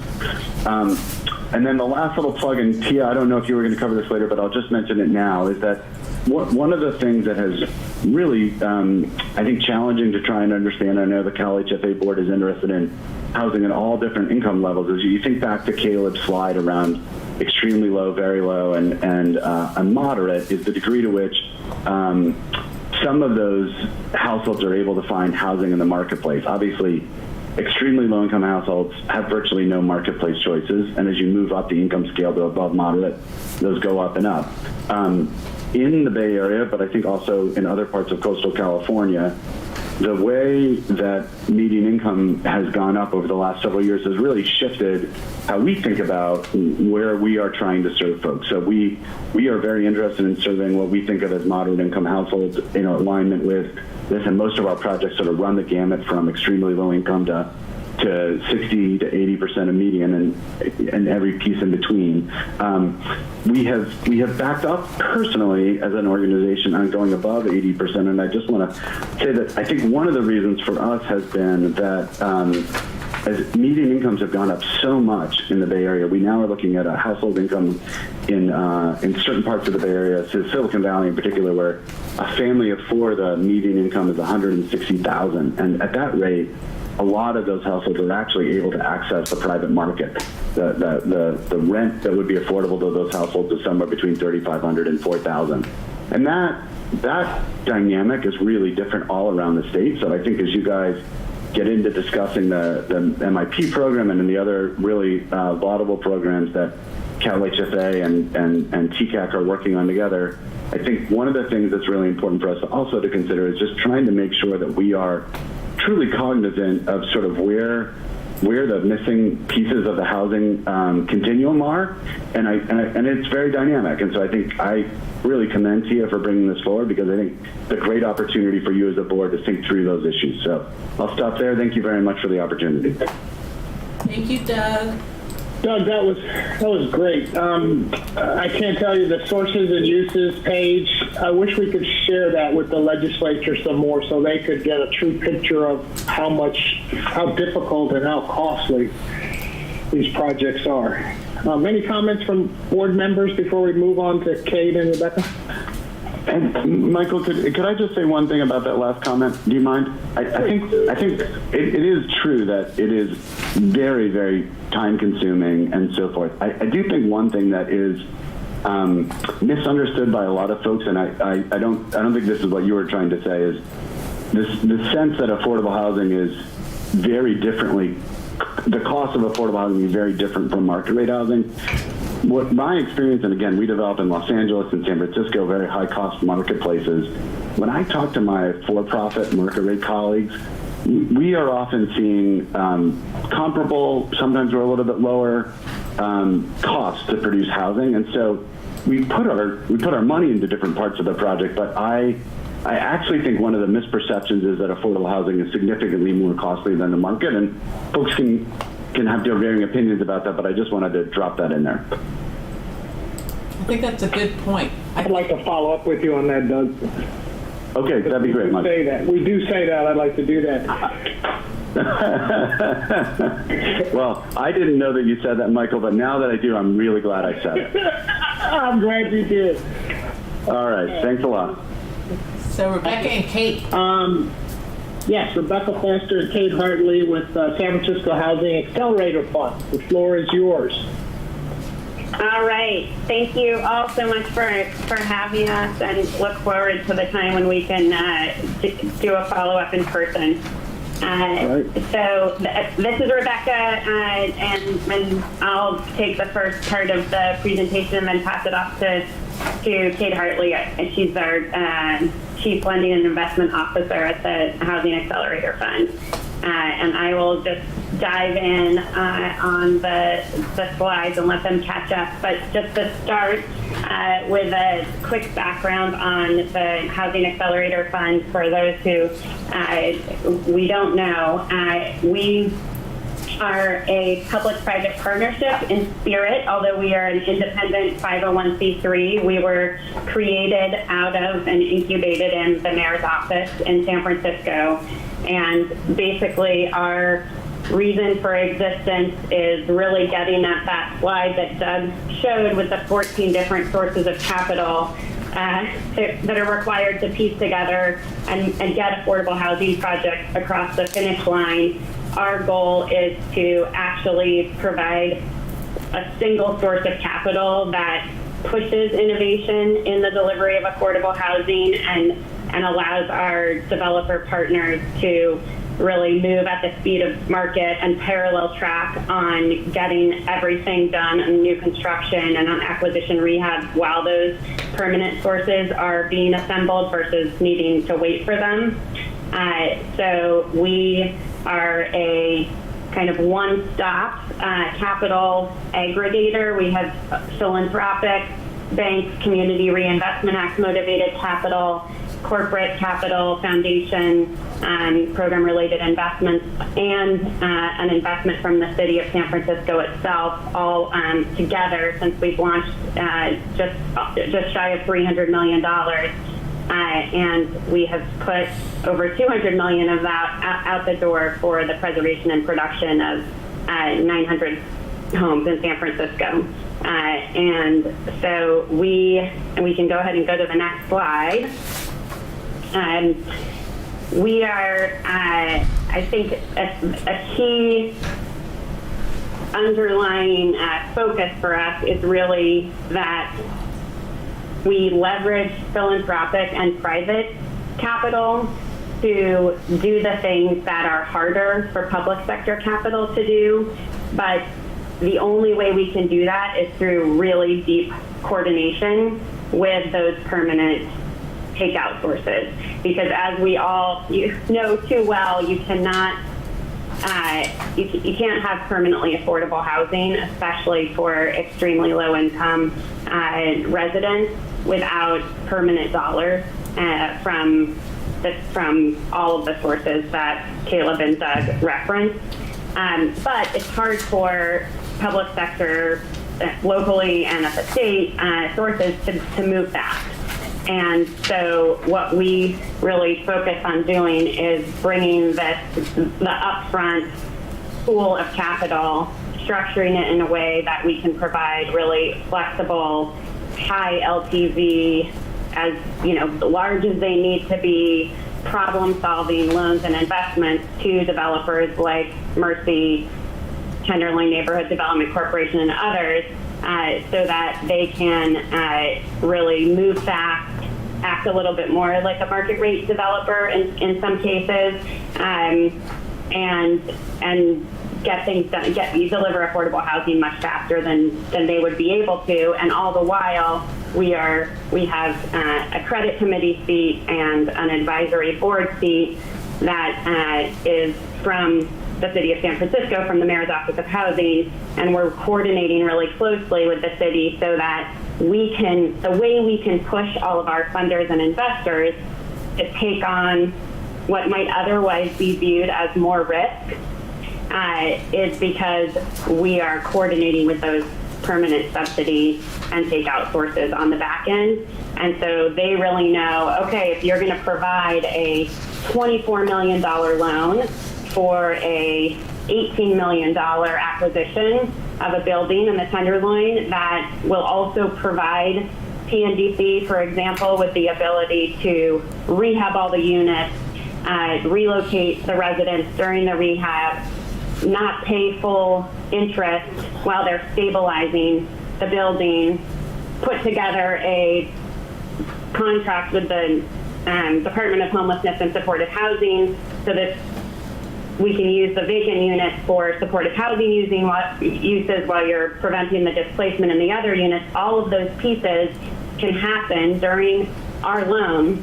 Speaker 6: And then the last little plug, and Tia, I don't know if you were going to cover this later, but I'll just mention it now, is that one of the things that has really, I think, challenging to try and understand. I know the CalHFA board is interested in housing at all different income levels. As you think back to Caleb's slide around extremely low, very low, and moderate, is the degree to which some of those households are able to find housing in the marketplace. Obviously, extremely low-income households have virtually no marketplace choices, and as you move up the income scale to above moderate, those go up and up. In the Bay Area, but I think also in other parts of coastal California, the way that median income has gone up over the last several years has really shifted how we think about where we are trying to serve folks. So we are very interested in serving what we think of as moderate income households in alignment with this, and most of our projects sort of run the gamut from extremely low income to 60 to 80% of median and every piece in between. We have backed up personally as an organization on going above 80%, and I just want to say that I think one of the reasons for us has been that as median incomes have gone up so much in the Bay Area, we now are looking at a household income in certain parts of the Bay Area, so Silicon Valley in particular, where a family of four, the median income is $160,000, and at that rate, a lot of those households are actually able to access the private market. The rent that would be affordable to those households is somewhere between $3,500 and $4,000, and that dynamic is really different all around the state. So I think as you guys get into discussing the MIP program and then the other really laudable programs that CalHFA and TCAC are working on together, I think one of the things that's really important for us also to consider is just trying to make sure that we are truly cognizant of sort of where the missing pieces of the housing continuum are, and it's very dynamic. And so I think I really commend Tia for bringing this forward, because I think it's a great opportunity for you as a board to think through those issues. So I'll stop there. Thank you very much for the opportunity.
Speaker 4: Thank you, Doug.
Speaker 3: Doug, that was great. I can't tell you the sources and uses page. I wish we could share that with the legislature some more so they could get a true picture of how difficult and how costly these projects are. Any comments from board members before we move on to Kate and Rebecca?
Speaker 6: And Michael, could I just say one thing about that last comment? Do you mind? I think it is true that it is very, very time consuming and so forth. I do think one thing that is misunderstood by a lot of folks, and I don't think this is what you were trying to say, is the sense that affordable housing is very differently, the cost of affordable housing is very different from market rate housing. What my experience, and again, we develop in Los Angeles and San Francisco, very high cost marketplaces. When I talk to my for-profit market rate colleagues, we are often seeing comparable, sometimes we're a little bit lower costs to produce housing, and so we put our money into different parts of the project. But I actually think one of the misperceptions is that affordable housing is significantly more costly than the market, and folks can have their varying opinions about that, but I just wanted to drop that in there.
Speaker 4: I think that's a good point.
Speaker 3: I'd like to follow up with you on that, Doug.
Speaker 6: Okay, that'd be great, Mike.
Speaker 3: We do say that. I'd like to do that.
Speaker 6: Well, I didn't know that you said that, Michael, but now that I do, I'm really glad I said it.
Speaker 3: I'm glad you did.
Speaker 6: All right, thanks a lot.
Speaker 4: So Rebecca and Kate.
Speaker 3: Yes, Rebecca Foster and Kate Hartley with San Francisco Housing Accelerator Fund. The floor is yours.
Speaker 8: All right. Thank you all so much for having us, and look forward to the time when we can do a follow-up in person.
Speaker 3: Right.
Speaker 8: So this is Rebecca, and I'll take the first part of the presentation and then pass it off to Kate Hartley. She's our Chief Lending and Investment Officer at the Housing Accelerator Fund. And I will just dive in on the slides and let them catch up. But just to start with a quick background on the Housing Accelerator Fund, for those who we don't know, we are a public-private partnership in spirit. Although we are an independent 501c3, we were created out of and incubated in the mayor's office in San Francisco. And basically our reason for existence is really getting at that slide that Doug showed with the 14 different sources of capital. that are required to piece together and get affordable housing projects across the finish line. Our goal is to actually provide a single source of capital that pushes innovation in the delivery of affordable housing and allows our developer partners to really move at the speed of market and parallel track on getting everything done on new construction and on acquisition rehab while those permanent sources are being assembled versus needing to wait for them. So we are a kind of one-stop capital aggregator. We have philanthropic banks, Community Reinvestment Act motivated capital, corporate capital, foundation, program-related investments, and an investment from the city of San Francisco itself, all together since we've launched just shy of $300 million. And we have put over $200 million of that out the door for the preservation and production of 900 homes in San Francisco. And so we can go ahead and go to the next slide. We are, I think, a key underlying focus for us is really that we leverage philanthropic and private capital to do the things that are harder for public sector capital to do. But the only way we can do that is through really deep coordination with those permanent takeout sources. Because as we all know too well, you cannot, you can't have permanently affordable housing, especially for extremely low income residents, without permanent dollars from all of the sources that Caleb and Doug referenced. But it's hard for public sector, locally and at the state, sources to move fast. And so what we really focus on doing is bringing the upfront pool of capital, structuring it in a way that we can provide really flexible, high LTV, as large as they need to be, problem-solving loans and investments to developers like Mercy, Tenderloin Neighborhood Development Corporation, and others, so that they can really move fast, act a little bit more like a market rate developer in some cases, and get things done, deliver affordable housing much faster than they would be able to. And all the while, we have a credit committee seat and an advisory board seat that is from the city of San Francisco, from the Mayor's Office of Housing, and we're coordinating really closely with the city so that the way we can push all of our funders and investors to take on what might otherwise be viewed as more risk is because we are coordinating with those permanent subsidy and takeout sources on the back end. And so they really know, okay, if you're going to provide a $24 million loan for a $18 million acquisition of a building in the Tenderloin that will also provide PNDC, for example, with the ability to rehab all the units, relocate the residents during the rehab, not pay full interest while they're stabilizing the building, put together a contract with the Department of Homelessness and Supportive Housing so that we can use the vacant units for supportive housing uses while you're preventing the displacement in the other units. All of those pieces can happen during our loan,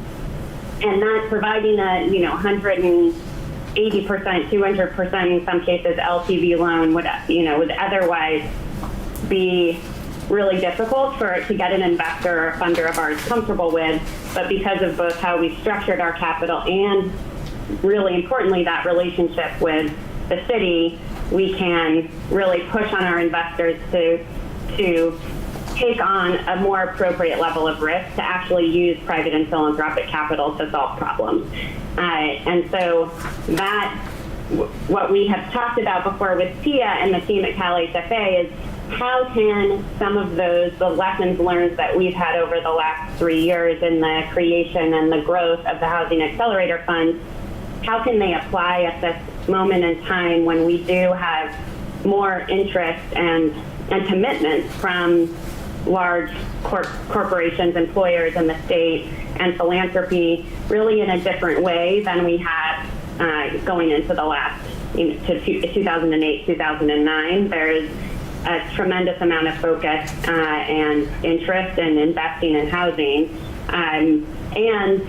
Speaker 8: and not providing a 180%, 200% in some cases LTV loan would otherwise be really difficult to get an investor or a funder of ours comfortable with. But because of both how we structured our capital and, really importantly, that relationship with the city, we can really push on our investors to take on a more appropriate level of risk to actually use private and philanthropic capital to solve problems. And so what we have talked about before with Tia and the team at CalHFA is how can some of the lessons learned that we've had over the last 3 years in the creation and the growth of the Housing Accelerator Fund, how can they apply at this moment in time when we do have more interest and commitment from large corporations, employers in the state, and philanthropy really in a different way than we had going into the last, to 2008, 2009. There's a tremendous amount of focus and interest in investing in housing. And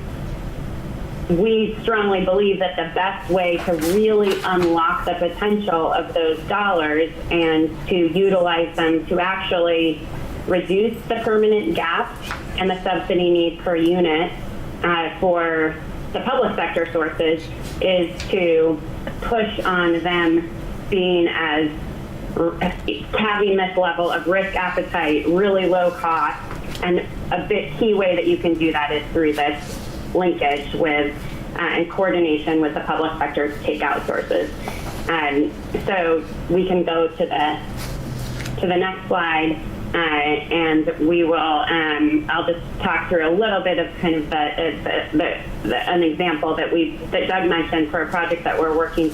Speaker 8: we strongly believe that the best way to really unlock the potential of those dollars and to utilize them to actually reduce the permanent gap and the subsidy need per unit for the public sector sources is to push on them being as having this level of risk appetite, really low cost, and a big key way that you can do that is through this linkage with and coordination with the public sector's takeout sources. So we can go to the next slide, and we will. I'll just talk through a little bit of kind of an example that Doug mentioned for a project that we're working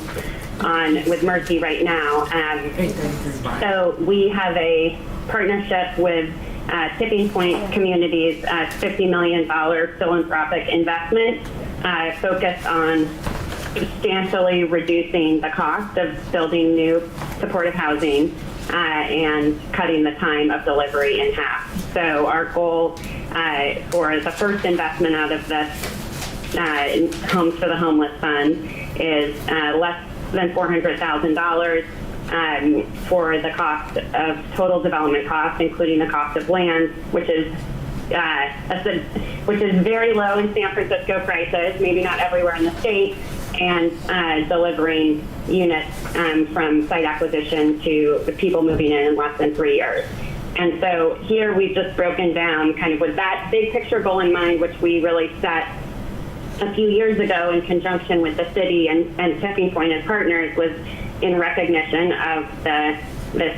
Speaker 8: on with Mercy right now. So we have a partnership with Tipping Point Communities, $50 million philanthropic investment focused on substantially reducing the cost of building new supportive housing and cutting the time of delivery in half. So our goal for the first investment out of this Homes for the Homeless Fund is less than $400,000 for the cost of total development costs, including the cost of land, which is very low in San Francisco prices, maybe not everywhere in the state, and delivering units from site acquisition to the people moving in less than 3 years. And so here we've just broken down kind of with that big picture goal in mind, which we really set a few years ago in conjunction with the city and Tipping Point as partners, was in recognition of this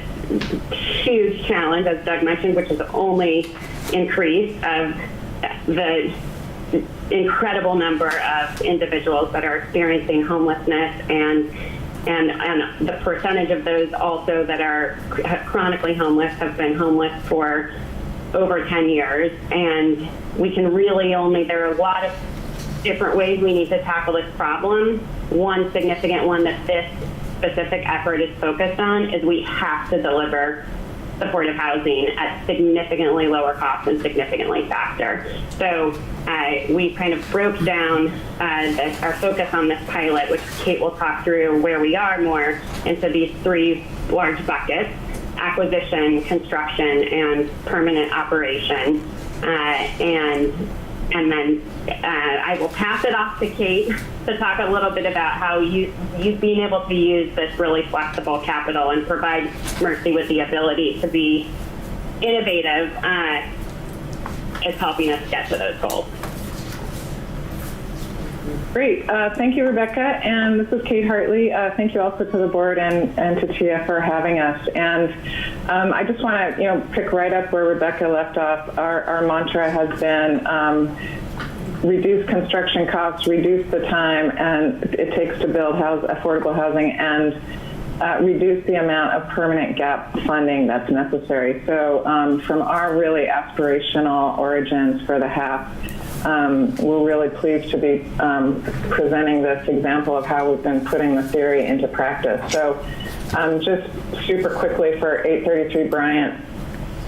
Speaker 8: huge challenge, as Doug mentioned, which has only increased, of the incredible number of individuals that are experiencing homelessness and the percentage of those also that are chronically homeless have been homeless for over 10 years. And we can really there are a lot of different ways we need to tackle this problem. One significant one that this specific effort is focused on is we have to deliver supportive housing at significantly lower cost and significantly faster. So we kind of broke down our focus on this pilot, which Kate will talk through where we are more, into these three large buckets: acquisition, construction, and permanent operation. And then I will pass it off to Kate to talk a little bit about how you being able to use this really flexible capital and provide Mercy with the ability to be innovative is helping us get to those goals.
Speaker 1: Great. Thank you, Rebecca. And this is Kate Hartley. Thank you also to the board and to TIA for having us. And I just want to pick right up where Rebecca left off. Our mantra has been reduce construction costs, reduce the time and it takes to build affordable housing, and reduce the amount of permanent gap funding that's necessary. So from our really aspirational origins for the HAF, we're really pleased to be presenting this example of how we've been putting the theory into practice. So just super quickly, for 833 Bryant,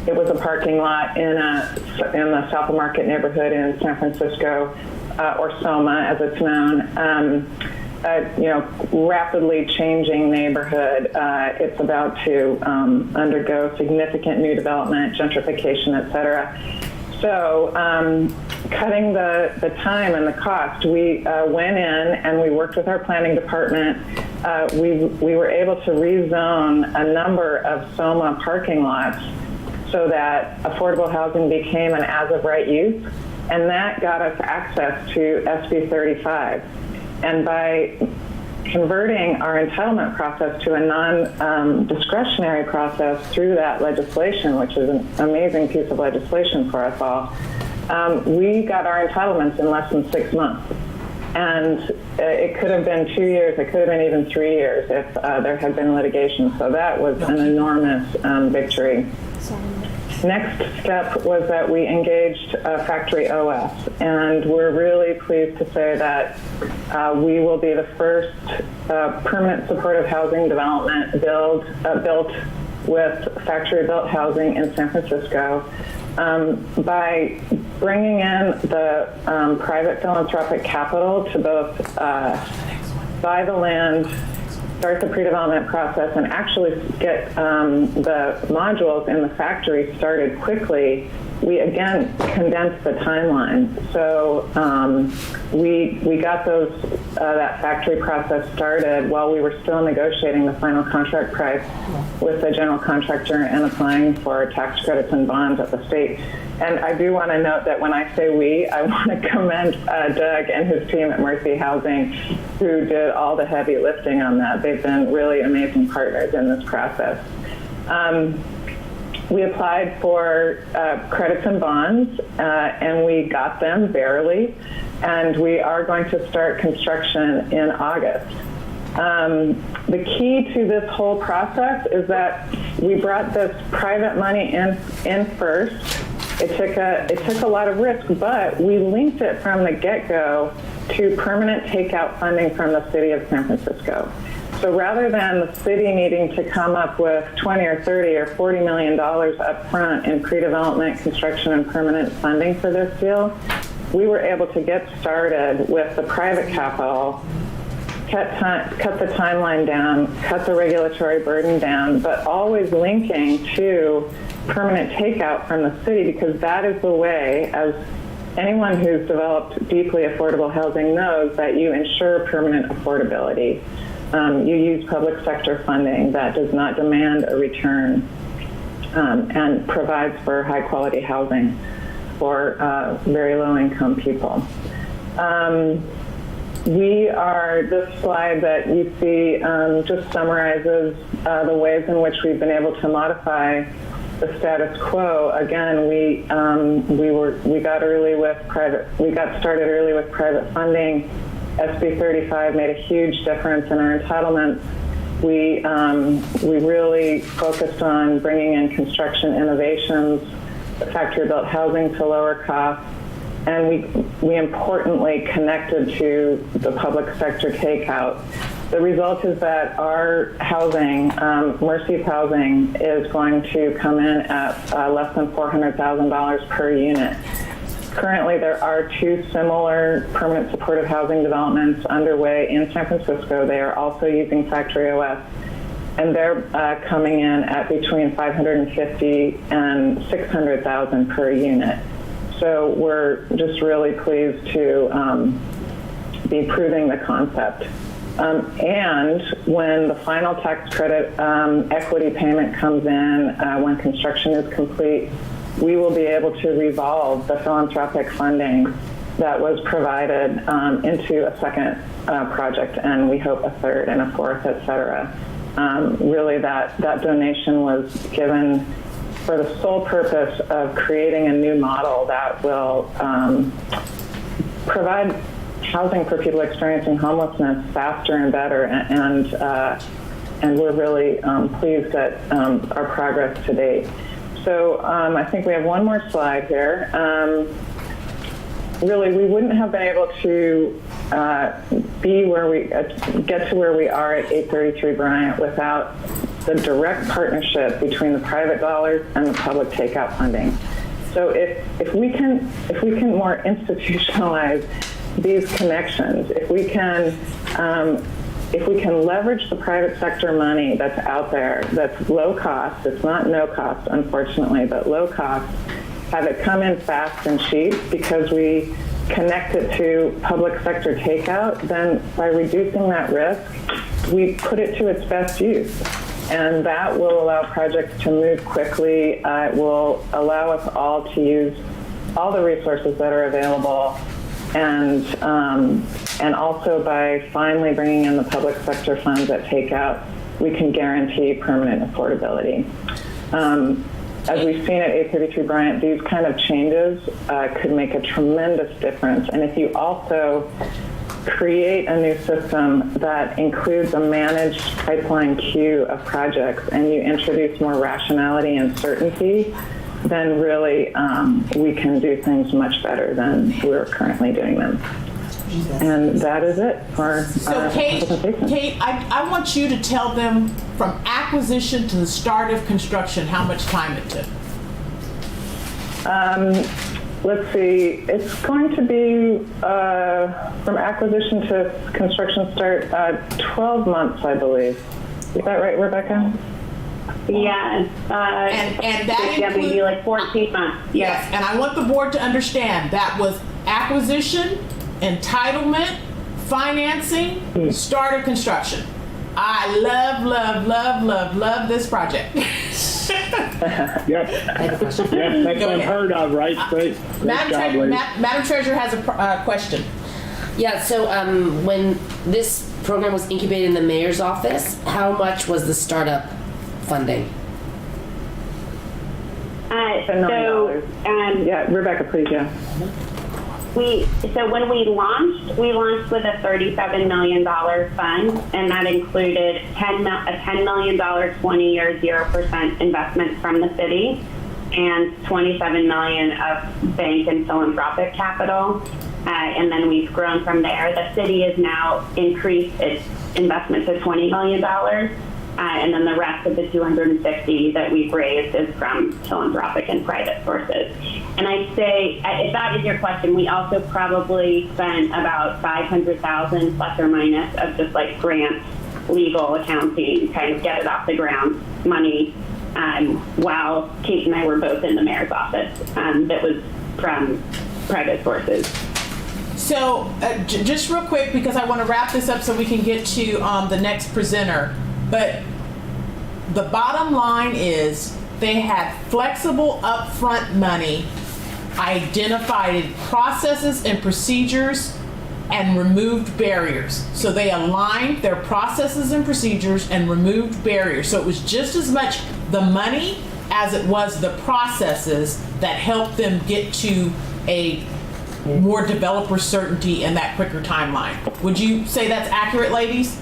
Speaker 1: it was a parking lot in the South of Market neighborhood in San Francisco, or SOMA as it's known. Rapidly changing neighborhood. It's about to undergo significant new development, gentrification, et cetera. So cutting the time and the cost, we went in and we worked with our planning department. We were able to rezone a number of SOMA parking lots so that affordable housing became an as-of-right use, and that got us access to SB 35. And by
Speaker 9: converting our entitlement process to a non-discretionary process through that legislation, which is an amazing piece of legislation for us all. We got our entitlements in less than 6 months. And it could have been 2 years, it could have been even 3 years if there had been litigation. So that was an enormous victory. Next step was that we engaged Factory OS, and we're really pleased to say that we will be the first permanent supportive housing development built with factory-built housing in San Francisco. By bringing in the private philanthropic capital to both buy the land, start the pre-development process, and actually get the modules in the factory started quickly, we again condensed the timeline. So we got that factory process started while we were still negotiating the final contract price with the general contractor and applying for tax credits and bonds at the state. And I do want to note that when I say we, I want to commend Doug and his team at Mercy Housing, who did all the heavy lifting on that. They've been really amazing partners in this process. We applied for credits and bonds, and we got them barely, and we are going to start construction in August. The key to this whole process is that we brought this private money in first. It took a lot of risk, but we linked it from the get-go to permanent takeout funding from the city of San Francisco. So rather than the city needing to come up with 20 or 30 or $40 million up front in pre-development, construction, and permanent funding for this deal, we were able to get started with the private capital, cut the timeline down, cut the regulatory burden down, but always linking to permanent takeout from the city, because that is the way, as anyone who's developed deeply affordable housing knows, that you ensure permanent affordability. You use public sector funding that does not demand a return and provides for high quality housing for very low income people. This slide that you see just summarizes the ways in which we've been able to modify the status quo. Again, we got started early with private funding. SB 35 made a huge difference in our entitlements. We really focused on bringing in construction innovations, factory-built housing to lower costs, and we importantly connected to the public sector takeout. The result is that our housing, Mercy's housing, is going to come in at less than $400,000 per unit. Currently, there are 2 similar permanent supportive housing developments underway in San Francisco. They are also using Factory OS, and they're coming in at between $550,000 and $600,000 per unit. So we're just really pleased to be proving the concept. And when the final tax credit equity payment comes in, when construction is complete, we will be able to revolve the philanthropic funding that was provided into a second project, and we hope a third and a fourth, et cetera. Really, that donation was given for the sole purpose of creating a new model that will provide housing for people experiencing homelessness faster and better, and we're really pleased at our progress to date. So I think we have one more slide here. Really, we wouldn't have been able to get to where we are at 833 Bryant without the direct partnership between the private dollars and the public takeout funding. So if we can more institutionalize these connections, if we can leverage the private sector money that's out there, that's low cost, it's not no cost, unfortunately, but low cost, have it come in fast and cheap because we connect it to public sector takeout, then by reducing that risk, we put it to its best use. And that will allow projects to move quickly. It will allow us all to use all the resources that are available and also by finally bringing in the public sector funds at takeout, we can guarantee permanent affordability. As we've seen at 833 Bryant, these kind of changes could make a tremendous difference. And if you also create a new system that includes a managed pipeline queue of projects and you introduce more rationality and certainty, then really we can do things much better than we're currently doing them. And that is it for
Speaker 4: So Kate, I want you to tell them from acquisition to the start of construction how much time it took.
Speaker 9: Let's see, it's going to be from acquisition to construction start 12 months, I believe. Is that right, Rebecca?
Speaker 8: Yeah.
Speaker 4: And that
Speaker 8: maybe
Speaker 4: includes
Speaker 8: like 14 months.
Speaker 4: Yes, and I want the board to understand that was acquisition, entitlement, financing, start of construction. I love this project.
Speaker 3: Yep, that's unheard of, right? Great job, ladies.
Speaker 4: Madam Treasurer has a question.
Speaker 10: Yeah, so when this program was incubated in the mayor's office, how much was the startup funding?
Speaker 9: Yeah, Rebecca, please, yeah.
Speaker 8: So when we launched with a $37 million fund, and that included a $10 million 20-year 0% investment from the city and $27 million of bank and philanthropic capital. And then we've grown from there. The city has now increased its investment to $20 million. And then the rest of the $260 that we've raised is from philanthropic and private sources. And I'd say, if that is your question, we also probably spent about $500,000 plus or minus of just like grants, legal, accounting, kind of get it off the ground money, while Kate and I were both in the mayor's office. That was from private sources.
Speaker 4: So just real quick, because I want to wrap this up so we can get to the next presenter. But the bottom line is they had flexible upfront money, identified processes and procedures, and removed barriers. So they aligned their processes and procedures and removed barriers. So it was just as much the money as it was the processes that helped them get to a more developer certainty and that quicker timeline. Would you say that's accurate, ladies?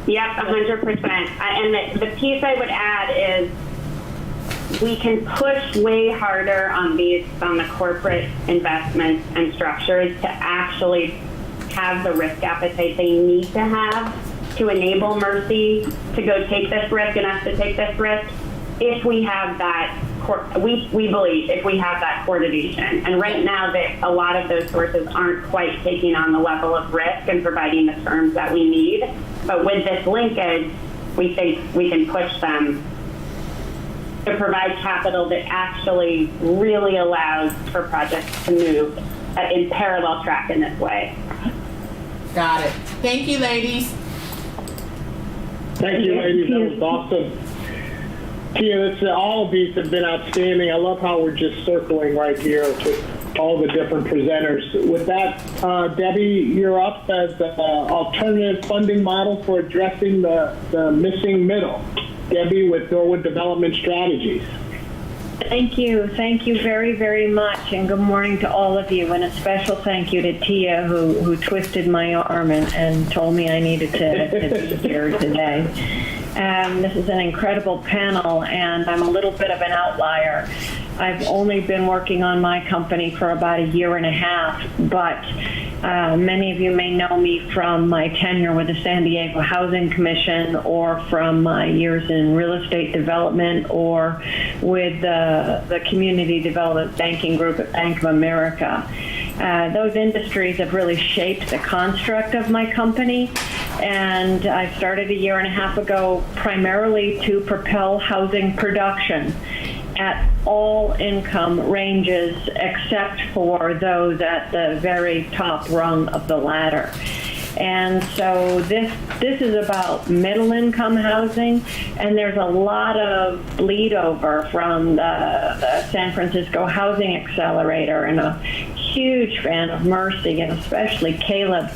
Speaker 8: Yep, 100%. And the piece I would add is we can push way harder on the corporate investments and structures to actually have the risk appetite they need to have to enable Mercy to go take this risk and us to take this risk if we have that, we believe if we have that coordination. And right now, a lot of those sources aren't quite taking on the level of risk and providing the terms that we need. But with this linkage, we think we can push them to provide capital that actually really allows for projects to move in parallel track in this way.
Speaker 4: Got it. Thank you, ladies.
Speaker 3: Thank you, ladies. That was awesome. Tia, all of these have been outstanding. I love how we're just circling right here with all the different presenters. With that, Debbie, you're up as the alternative funding model for addressing the missing middle. Debbie with Norwood Development Strategies.
Speaker 11: Thank you. Thank you very, very much. And good morning to all of you. And a special thank you to Tia, who twisted my arm and told me I needed to be here today. This is an incredible panel, and I'm a little bit of an outlier. I've only been working on my company for about a year and a half, but many of you may know me from my tenure with the San Diego Housing Commission, or from my years in real estate development, or with the Community Development Banking Group at Bank of America. Those industries have really shaped the construct of my company, and I started a year and a half ago primarily to propel housing production at all income ranges except for those at the very top rung of the ladder. And so this is about middle income housing, and there's a lot of bleed over from the San Francisco Housing Accelerator, and a huge fan of Mercy, and especially Caleb.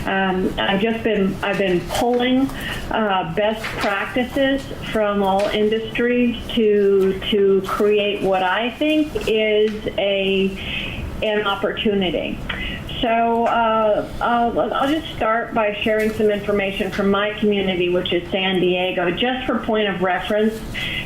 Speaker 11: I've been pulling best practices from all industries to create what I think is an opportunity. So I'll just start by sharing some information from my community, which is San Diego. Just for point of reference,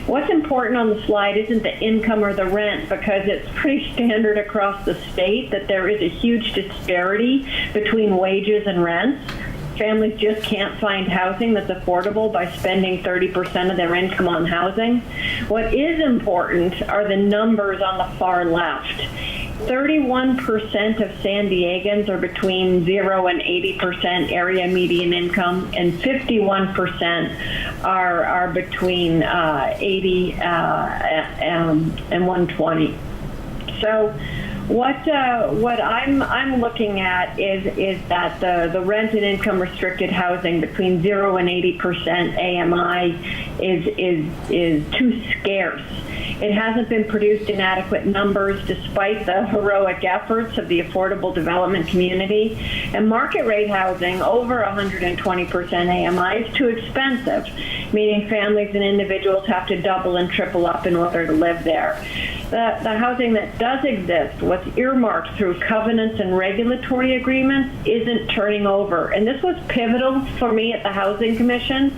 Speaker 11: what's important on the slide isn't the income or the rent, because it's pretty standard across the state that there is a huge disparity between wages and rents. Families just can't find housing that's affordable by spending 30% of their income on housing. What is important are the numbers on the far left. 31% of San Diegans are between 0 and 80% area median income, and 51% are between 80 and 120. So what I'm looking at is that the rent and income restricted housing between 0 and 80% AMI is too scarce. It hasn't been produced in adequate numbers despite the heroic efforts of the affordable development community. And market rate housing over 120% AMI is too expensive, meaning families and individuals have to double and triple up in order to live there. The housing that does exist, what's earmarked through covenants and regulatory agreements, isn't turning over. And this was pivotal for me at the Housing Commission.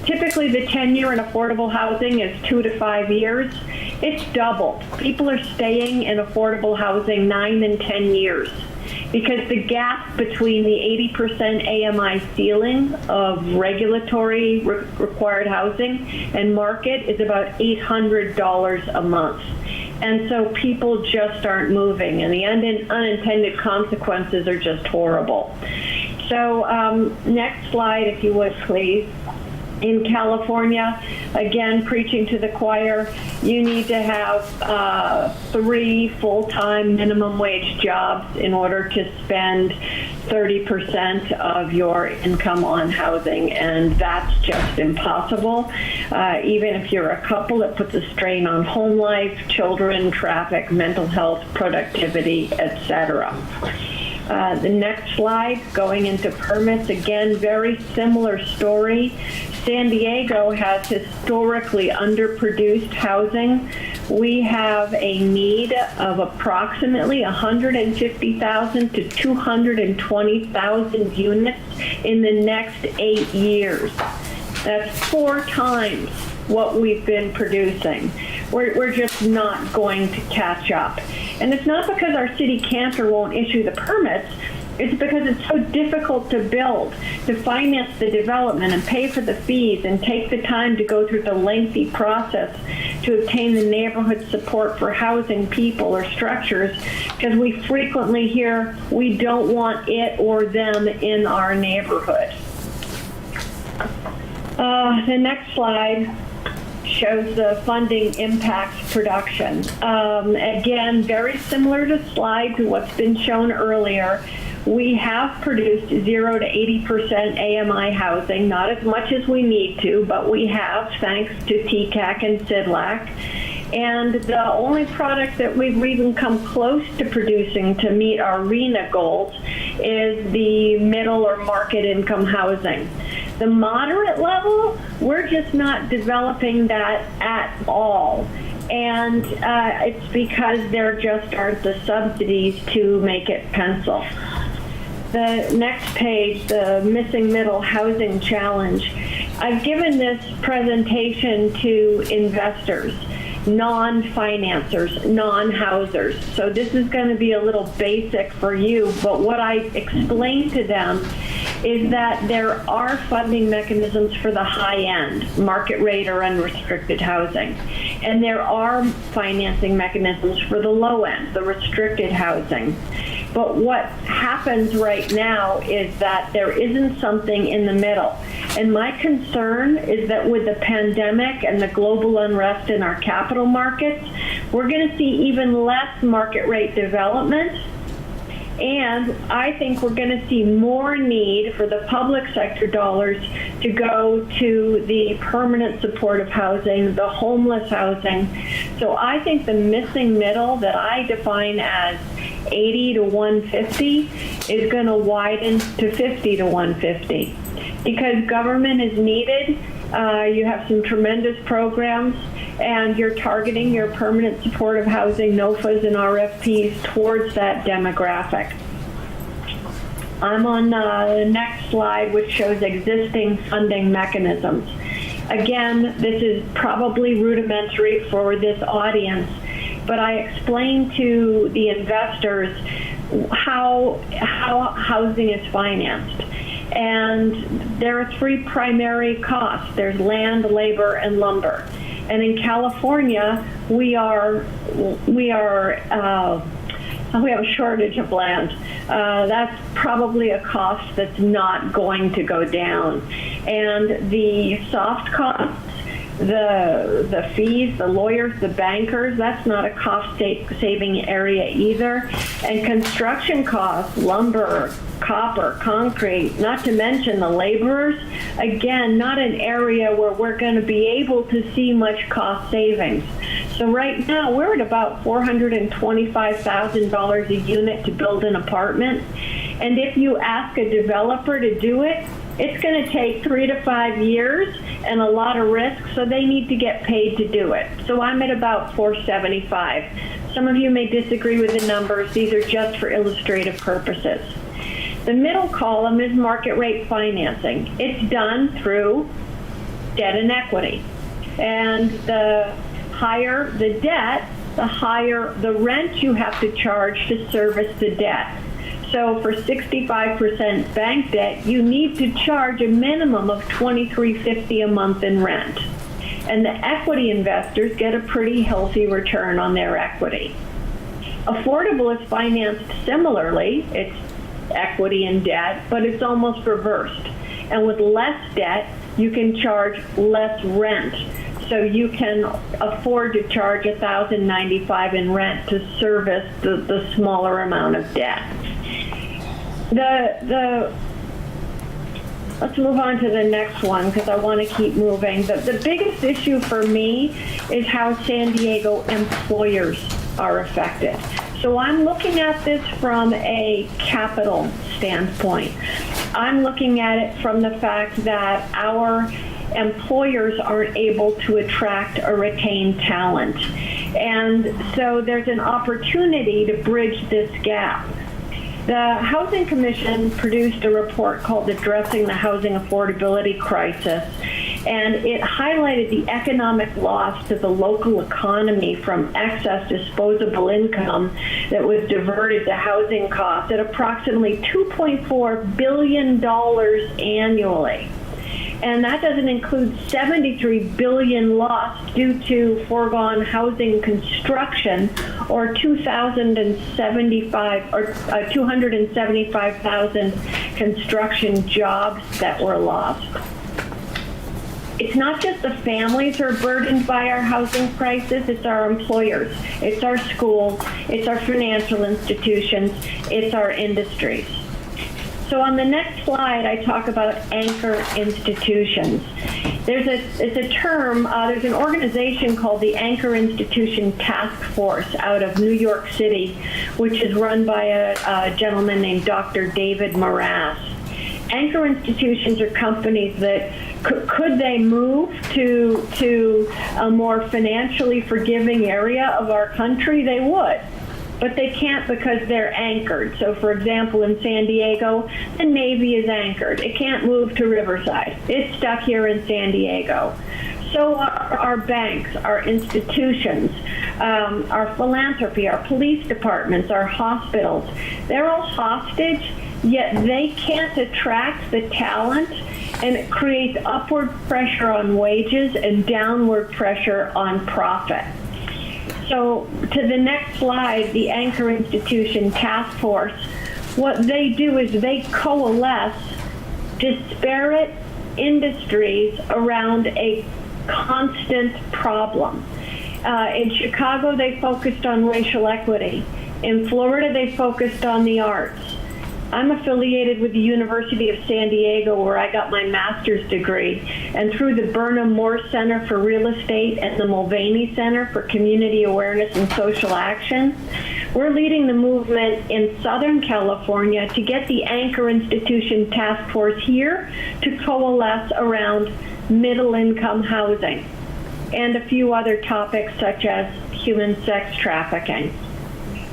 Speaker 11: Typically, the tenure in affordable housing is 2 to 5 years. It's doubled. People are staying in affordable housing 9 and 10 years because the gap between the 80% AMI ceiling of regulatory required housing and market is about $800 a month. And so people just aren't moving, and the unintended consequences are just horrible. So next slide, if you would, please. In California, again, preaching to the choir, you need to have 3 full-time minimum wage jobs in order to spend 30% of your income on housing, and that's just impossible. Even if you're a couple, it puts a strain on home life, children, traffic, mental health, productivity, etc. The next slide, going into permits, again, very similar story. San Diego has historically underproduced housing. We have a need of approximately 150,000 to 220,000 units in the next 8 years. That's 4 times what we've been producing. We're just not going to catch up. And it's not because our city can't or won't issue the permits. It's because it's so difficult to build, to finance the development and pay for the fees and take the time to go through the lengthy process to obtain the neighborhood support for housing people or structures, because we frequently hear we don't want it or them in our neighborhood. The next slide shows the funding impacts production. Again, very similar to what's been shown earlier. We have produced 0 to 80% AMI housing, not as much as we need to, but we have, thanks to TCAC and CIDLAC. And the only product that we've even come close to producing to meet our RENA goals is the middle or market income housing. The moderate level, we're just not developing that at all. And it's because there just aren't the subsidies to make it pencil. The next page, the missing middle housing challenge. I've given this presentation to investors, non-financers, non-housers. So this is going to be a little basic for you, but what I explained to them is that there are funding mechanisms for the high end, market rate or unrestricted housing. And there are financing mechanisms for the low end, the restricted housing. But what happens right now is that there isn't something in the middle. And my concern is that with the pandemic and the global unrest in our capital markets, we're going to see even less market rate development. And I think we're going to see more need for the public sector dollars to go to the permanent supportive housing, the homeless housing. So I think the missing middle that I define as 80 to 150 is going to widen to 50 to 150 because government is needed. You have some tremendous programs, and you're targeting your permanent supportive housing, NOFAs and RFPs towards that demographic. I'm on the next slide, which shows existing funding mechanisms. Again, this is probably rudimentary for this audience, but I explained to the investors how housing is financed. And there are three primary costs. There's land, labor, and lumber. And in California, we have a shortage of land. That's probably a cost that's not going to go down. And the soft costs, the fees, the lawyers, the bankers, that's not a cost-saving area either. And construction costs, lumber, copper, concrete, not to mention the laborers, again, not an area where we're going to be able to see much cost savings. So right now, we're at about $425,000 a unit to build an apartment. And if you ask a developer to do it, it's going to take 3 to 5 years and a lot of risk, so they need to get paid to do it. So I'm at about $475,000. Some of you may disagree with the numbers. These are just for illustrative purposes. The middle column is market rate financing. It's done through debt and equity. And the higher the debt, the higher the rent you have to charge to service the debt. So for 65% bank debt, you need to charge a minimum of $2,350 a month in rent. And the equity investors get a pretty healthy return on their equity. Affordable is financed similarly. It's equity and debt, but it's almost reversed. And with less debt, you can charge less rent. So you can afford to charge $1,095 in rent to service the smaller amount of debt. Let's move on to the next one because I want to keep moving. The biggest issue for me is how San Diego employers are affected. So I'm looking at this from a capital standpoint. I'm looking at it from the fact that our employers aren't able to attract or retain talent. And so there's an opportunity to bridge this gap. The Housing Commission produced a report called Addressing the Housing Affordability Crisis, and it highlighted the economic loss to the local economy from excess disposable income that was diverted to housing costs at approximately $2.4 billion annually. And that doesn't include $73 billion lost due to foregone housing construction, or 275,000 construction jobs that were lost. It's not just the families who are burdened by our housing crisis, it's our employers, it's our schools, it's our financial institutions, it's our industries. So on the next slide, I talk about anchor institutions. It's a term, there's an organization called the Anchor Institution Task Force out of New York City, which is run by a gentleman named Dr. David Morass. Anchor institutions are companies that could they move to a more financially forgiving area of our country? They would. But they can't because they're anchored. So for example, in San Diego, the Navy is anchored. It can't move to Riverside. It's stuck here in San Diego. So are our banks, our institutions, our philanthropy, our police departments, our hospitals. They're all hostage, yet they can't attract the talent, and it creates upward pressure on wages and downward pressure on profit. So to the next slide, the Anchor Institution Task Force, what they do is they coalesce disparate industries around a constant problem. In Chicago, they focused on racial equity. In Florida, they focused on the arts. I'm affiliated with the University of San Diego, where I got my master's degree, and through the Burnham Moore Center for Real Estate and the Mulvaney Center for Community Awareness and Social Action, We're leading the movement in Southern California to get the Anchor Institution Task Force here to coalesce around middle-income housing and a few other topics such as human sex trafficking.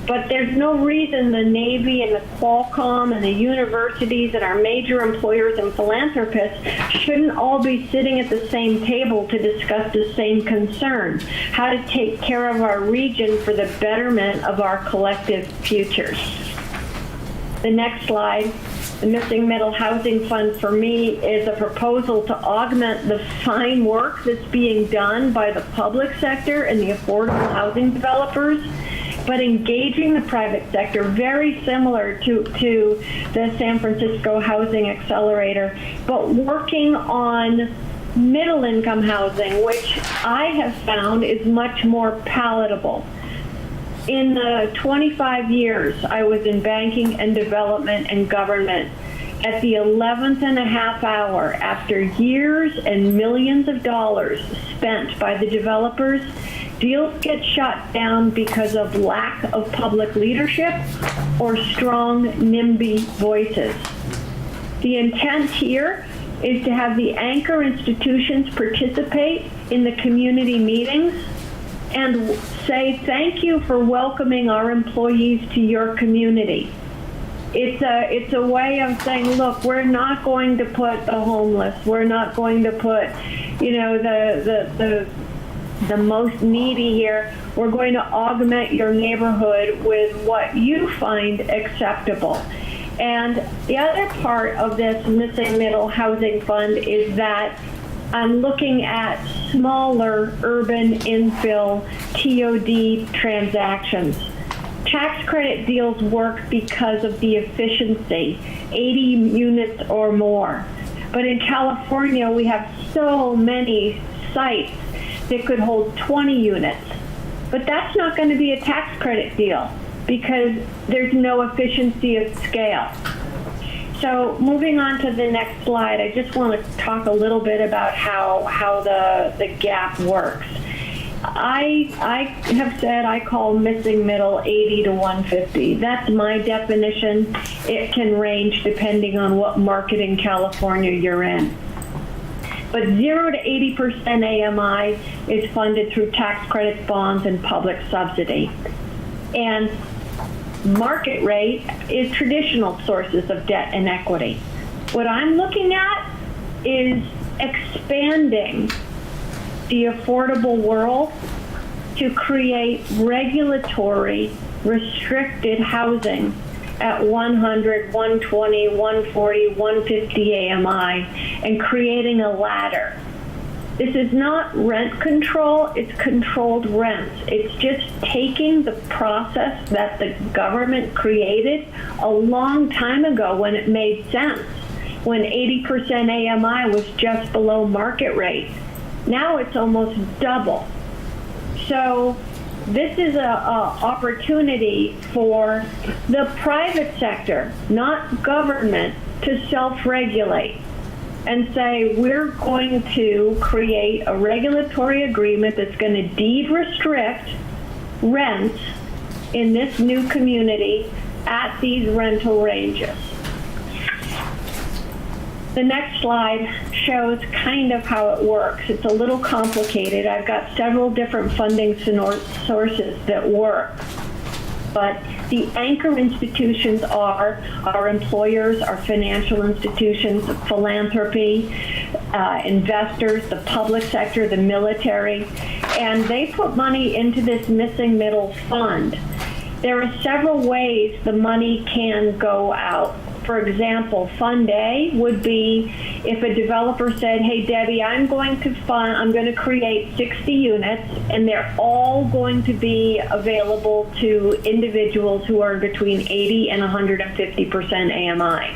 Speaker 11: But there's no reason the Navy and the Qualcomm and the universities and our major employers and philanthropists shouldn't all be sitting at the same table to discuss the same concern, how to take care of our region for the betterment of our collective futures. The next slide. The Missing Middle Housing Fund for me is a proposal to augment the fine work that's being done by the public sector and the affordable housing developers, but engaging the private sector, very similar to the San Francisco Housing Accelerator, but working on middle income housing, which I have found is much more palatable. In the 25 years I was in banking and development and government, at the 11th and a half hour, after years and millions of dollars spent by the developers, deals get shut down because of lack of public leadership or strong NIMBY voices. The intent here is to have the anchor institutions participate in the community meetings and say thank you for welcoming our employees to your community. It's a way of saying, look, we're not going to put the homeless, we're not going to put, the most needy here. We're going to augment your neighborhood with what you find acceptable. And the other part of this Missing Middle Housing Fund is that I'm looking at smaller urban infill TOD transactions. Tax credit deals work because of the efficiency, 80 units or more. But in California, we have so many sites that could hold 20 units. But that's not going to be a tax credit deal because there's no efficiency of scale. So moving on to the next slide, I just want to talk a little bit about how the gap works. I have said I call missing middle 80 to 150. That's my definition. It can range depending on what market in California you're in. But 0 to 80% AMI is funded through tax credits, bonds, and public subsidy. And market rate is traditional sources of debt and equity. What I'm looking at is expanding the affordable world to create regulatory restricted housing at 100, 120, 140, 150 AMI and creating a ladder. This is not rent control, it's controlled rents. It's just taking the process that the government created a long time ago when it made sense, when 80% AMI was just below market rate. Now it's almost double. So this is an opportunity for the private sector, not government, to self-regulate and say, we're going to create a regulatory agreement that's going to deed restrict rents in this new community at these rental ranges. The next slide shows kind of how it works. It's a little complicated. I've got several different funding sources that work. But the anchor institutions are our employers, our financial institutions, philanthropy, investors, the public sector, the military, and they put money into this missing middle fund. There are several ways the money can go out. For example, Fund A would be if a developer said, hey, Debbie, I'm going to create 60 units, and they're all going to be available to individuals who are between 80 and 150% AMI.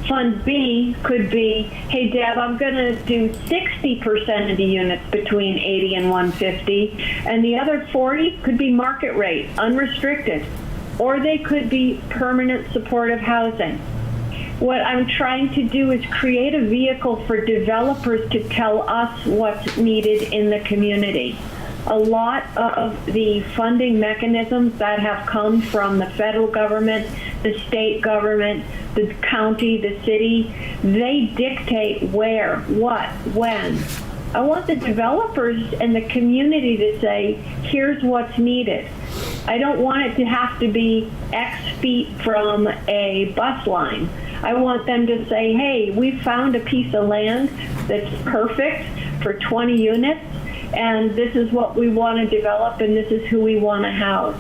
Speaker 11: Fund B could be, hey, Deb, I'm going to do 60% of the units between 80 and 150, and the other 40 could be market rate, unrestricted. Or they could be permanent supportive housing. What I'm trying to do is create a vehicle for developers to tell us what's needed in the community. A lot of the funding mechanisms that have come from the federal government, the state government, the county, the city, they dictate where, what, when. I want the developers and the community to say, here's what's needed. I don't want it to have to be X feet from a bus line. I want them to say, hey, we found a piece of land that's perfect for 20 units, and this is what we want to develop, and this is who we want to house.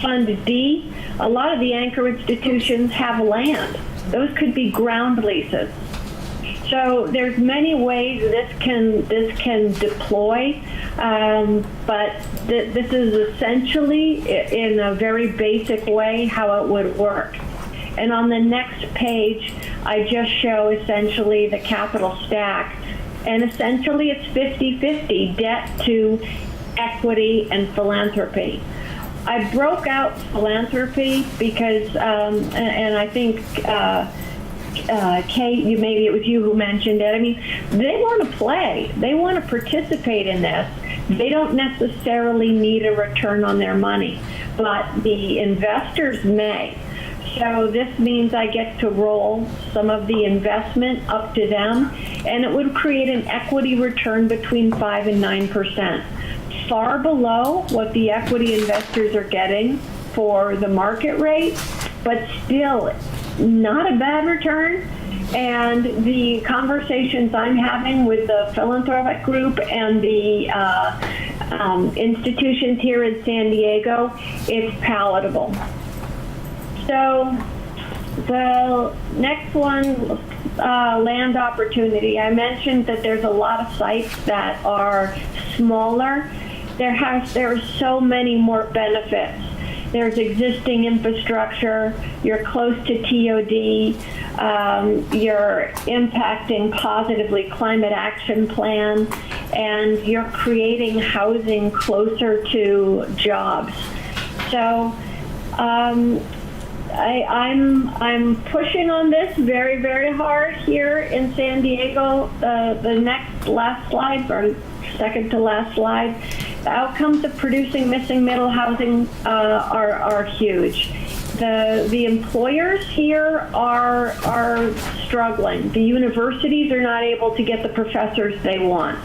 Speaker 11: Fund D, a lot of the anchor institutions have land. Those could be ground leases. So there's many ways this can deploy, but this is essentially, in a very basic way, how it would work. And on the next page, I just show essentially the capital stack. And essentially it's 50-50 debt to equity and philanthropy. I broke out philanthropy because, and I think Kate, maybe it was you who mentioned it. I mean, they want to play. They want to participate in this. They don't necessarily need a return on their money, but the investors may. So this means I get to roll some of the investment up to them, and it would create an equity return between 5 and 9%. Far below what the equity investors are getting for the market rate, but still not a bad return. And the conversations I'm having with the philanthropic group and the institutions here in San Diego, it's palatable. So the next one, land opportunity. I mentioned that there's a lot of sites that are smaller. There are so many more benefits. There's existing infrastructure, you're close to TOD, you're impacting positively climate action plan, and you're creating housing closer to jobs. So I'm pushing on this very, very hard here in San Diego. The last slide, or second to last slide, the outcomes of producing missing middle housing are huge. The employers here are struggling. The universities are not able to get the professors they want.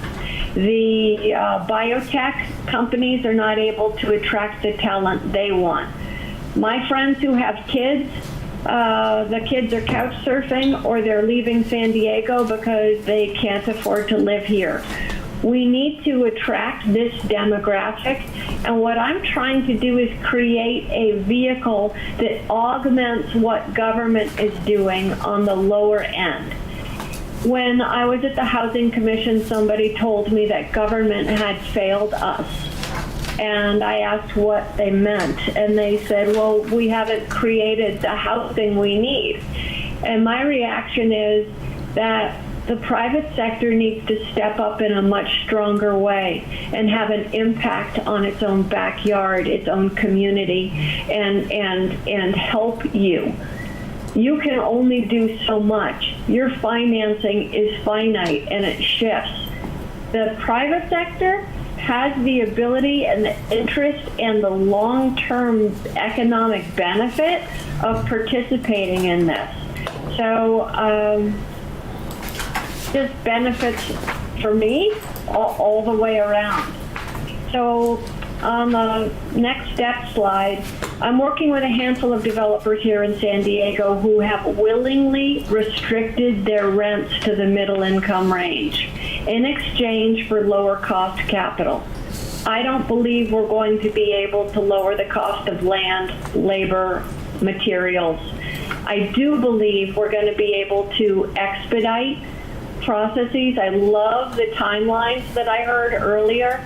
Speaker 11: The biotech companies are not able to attract the talent they want. My friends who have kids, the kids are couch surfing or they're leaving San Diego because they can't afford to live here. We need to attract this demographic, and what I'm trying to do is create a vehicle that augments what government is doing on the lower end. When I was at the Housing Commission, somebody told me that government had failed us. And I asked what they meant, and they said, well, we haven't created the housing we need. And my reaction is that the private sector needs to step up in a much stronger way and have an impact on its own backyard, its own community, and help you. You can only do so much. Your financing is finite and it shifts. The private sector has the ability and the interest and the long-term economic benefit of participating in this. So this benefits for me all the way around. So on the next step slide, I'm working with a handful of developers here in San Diego who have willingly restricted their rents to the middle income range in exchange for lower cost capital. I don't believe we're going to be able to lower the cost of land, labor, materials. I do believe we're going to be able to expedite processes. I love the timelines that I heard earlier.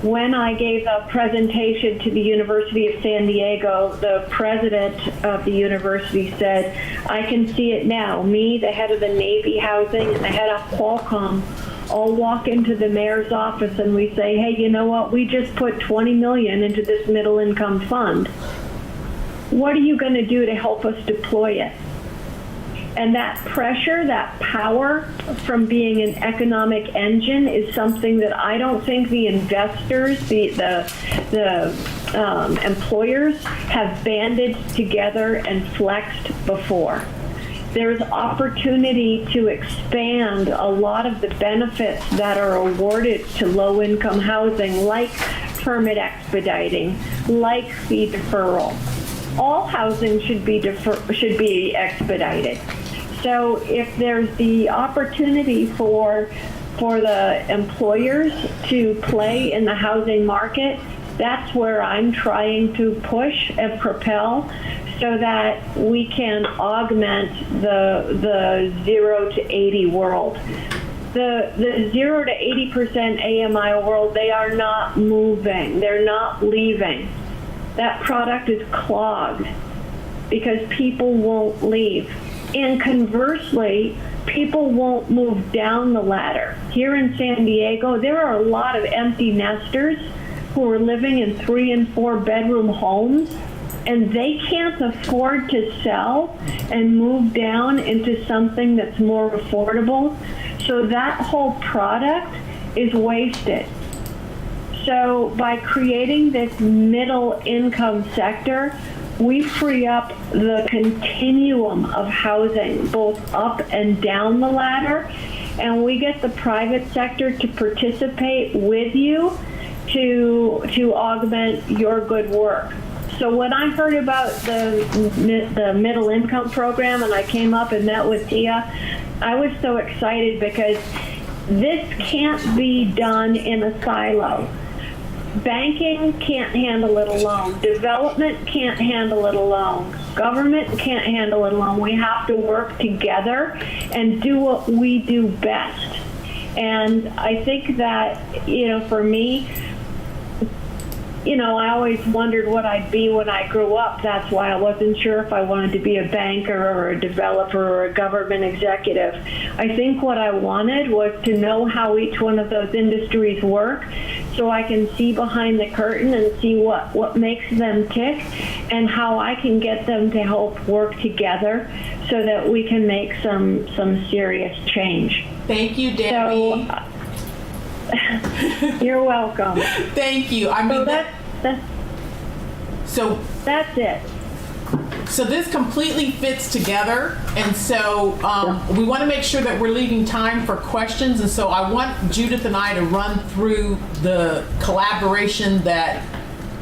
Speaker 11: When I gave a presentation to the University of San Diego, the president of the university said, I can see it now. Me, the head of the Navy housing, and the head of Qualcomm all walk into the mayor's office and we say, hey, you know what? We just put $20 million into this middle income fund. What are you going to do to help us deploy it? And that pressure, that power from being an economic engine is something that I don't think the investors, the employers have banded together and flexed before. There's opportunity to expand a lot of the benefits that are awarded to low-income housing, like permit expediting, like fee deferral. All housing should be expedited. So if there's the opportunity for the employers to play in the housing market, that's where I'm trying to push and propel, so that we can augment the 0 to 80 world. The 0 to 80% AMI world, they are not moving. They're not leaving. That product is clogged because people won't leave. And conversely, people won't move down the ladder. Here in San Diego, there are a lot of empty nesters who are living in 3 and 4 bedroom homes, and they can't afford to sell and move down into something that's more affordable. So that whole product is wasted. So by creating this middle income sector, we free up the continuum of housing, both up and down the ladder, and we get the private sector to participate with you to augment your good work. So when I heard about the middle income program and I came up and met with Tia, I was so excited because this can't be done in a silo. Banking can't handle it alone. Development can't handle it alone. Government can't handle it alone. We have to work together and do what we do best. And I think that, for me, I always wondered what I'd be when I grew up. That's why I wasn't sure if I wanted to be a banker or a developer or a government executive. I think what I wanted was to know how each one of those industries work, so I can see behind the curtain and see what makes them tick and how I can get them to help work together so that we can make some serious change.
Speaker 4: Thank you, Debbie.
Speaker 11: You're welcome.
Speaker 4: Thank you. I mean,
Speaker 11: that's it.
Speaker 4: So this completely fits together, and so we want to make sure that we're leaving time for questions, and so I want Judith and I to run through the collaboration that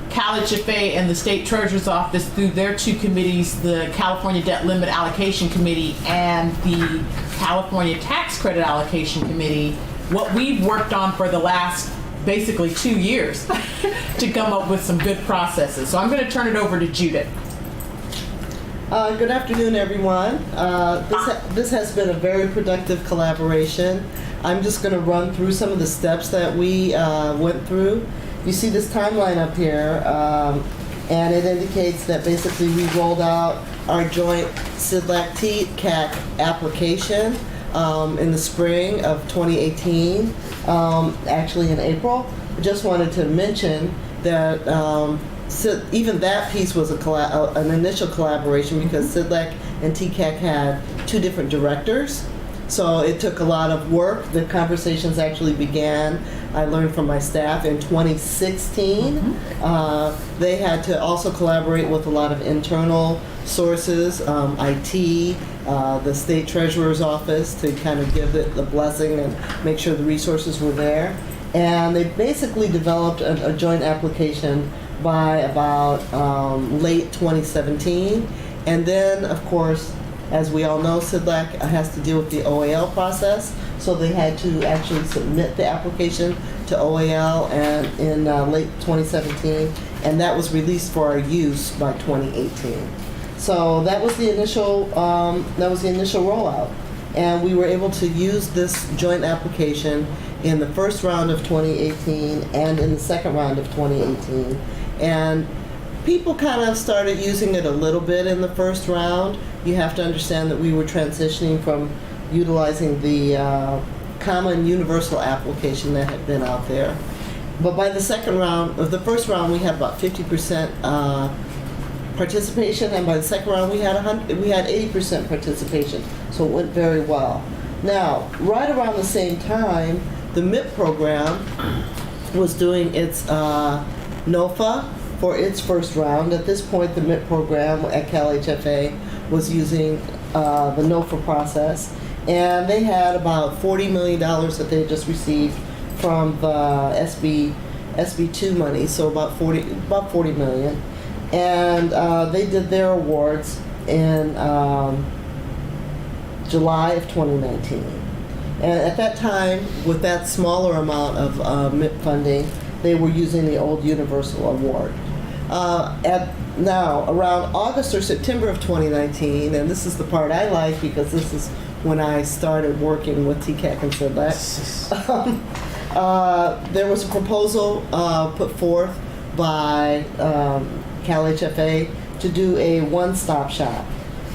Speaker 4: CalHFA and the State Treasurer's Office, through their 2 committees, the California Debt Limit Allocation Committee and the California Tax Credit Allocation Committee, what we've worked on for the last basically 2 years to come up with some good processes. So I'm going to turn it over to Judith.
Speaker 12: Good afternoon, everyone. This has been a very productive collaboration. I'm just going to run through some of the steps that we went through. You see this timeline up here, and it indicates that basically we rolled out our joint SIDLAC-TCAC application in the spring of 2018, actually in April. I just wanted to mention that even that piece was an initial collaboration because SIDLAC and TCAC had 2 different directors. So it took a lot of work. The conversations actually began, I learned from my staff, in 2016. They had to also collaborate with a lot of internal sources, IT, the State Treasurer's Office, to kind of give it the blessing and make sure the resources were there. And they basically developed a joint application by about late 2017. And then, of course, as we all know, SIDLAC has to deal with the OAL process, so they had to actually submit the application to OAL and in late 2017, and that was released for our use by 2018. So that was the initial rollout, and we were able to use this joint application in the first round of 2018 and in the second round of 2018, and people kind of started using it a little bit in the first round. You have to understand that we were transitioning from utilizing the common universal application that had been out there. But by the second round, of the first round, we had about 50% participation, and by the second round we had 80% participation, so it went very well. Now, right around the same time, the MIP program was doing its NOFA for its first round. At this point, the MIP program at CalHFA was using the NOFA process, and they had about $40 million that they had just received from the SB2 money, so about 40 million. And they did their awards in July of 2019. And at that time, with that smaller amount of MIP funding, they were using the old Universal Award. Now, around August or September of 2019, and this is the part I like because this is when I started working with TCAC and SIDLAC, there was a proposal put forth by CalHFA to do a one-stop shop.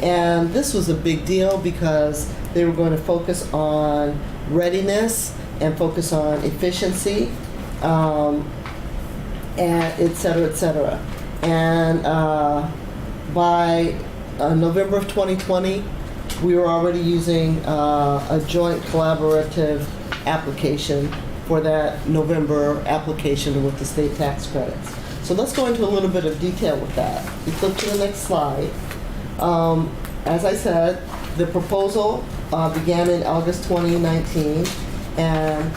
Speaker 12: And this was a big deal because they were going to focus on readiness and focus on efficiency, and et cetera, et cetera. And by November of 2020, we were already using a joint collaborative application for that November application with the state tax credits. So let's go into a little bit of detail with that. We flip to the next slide. As I said, the proposal began in August 2019, and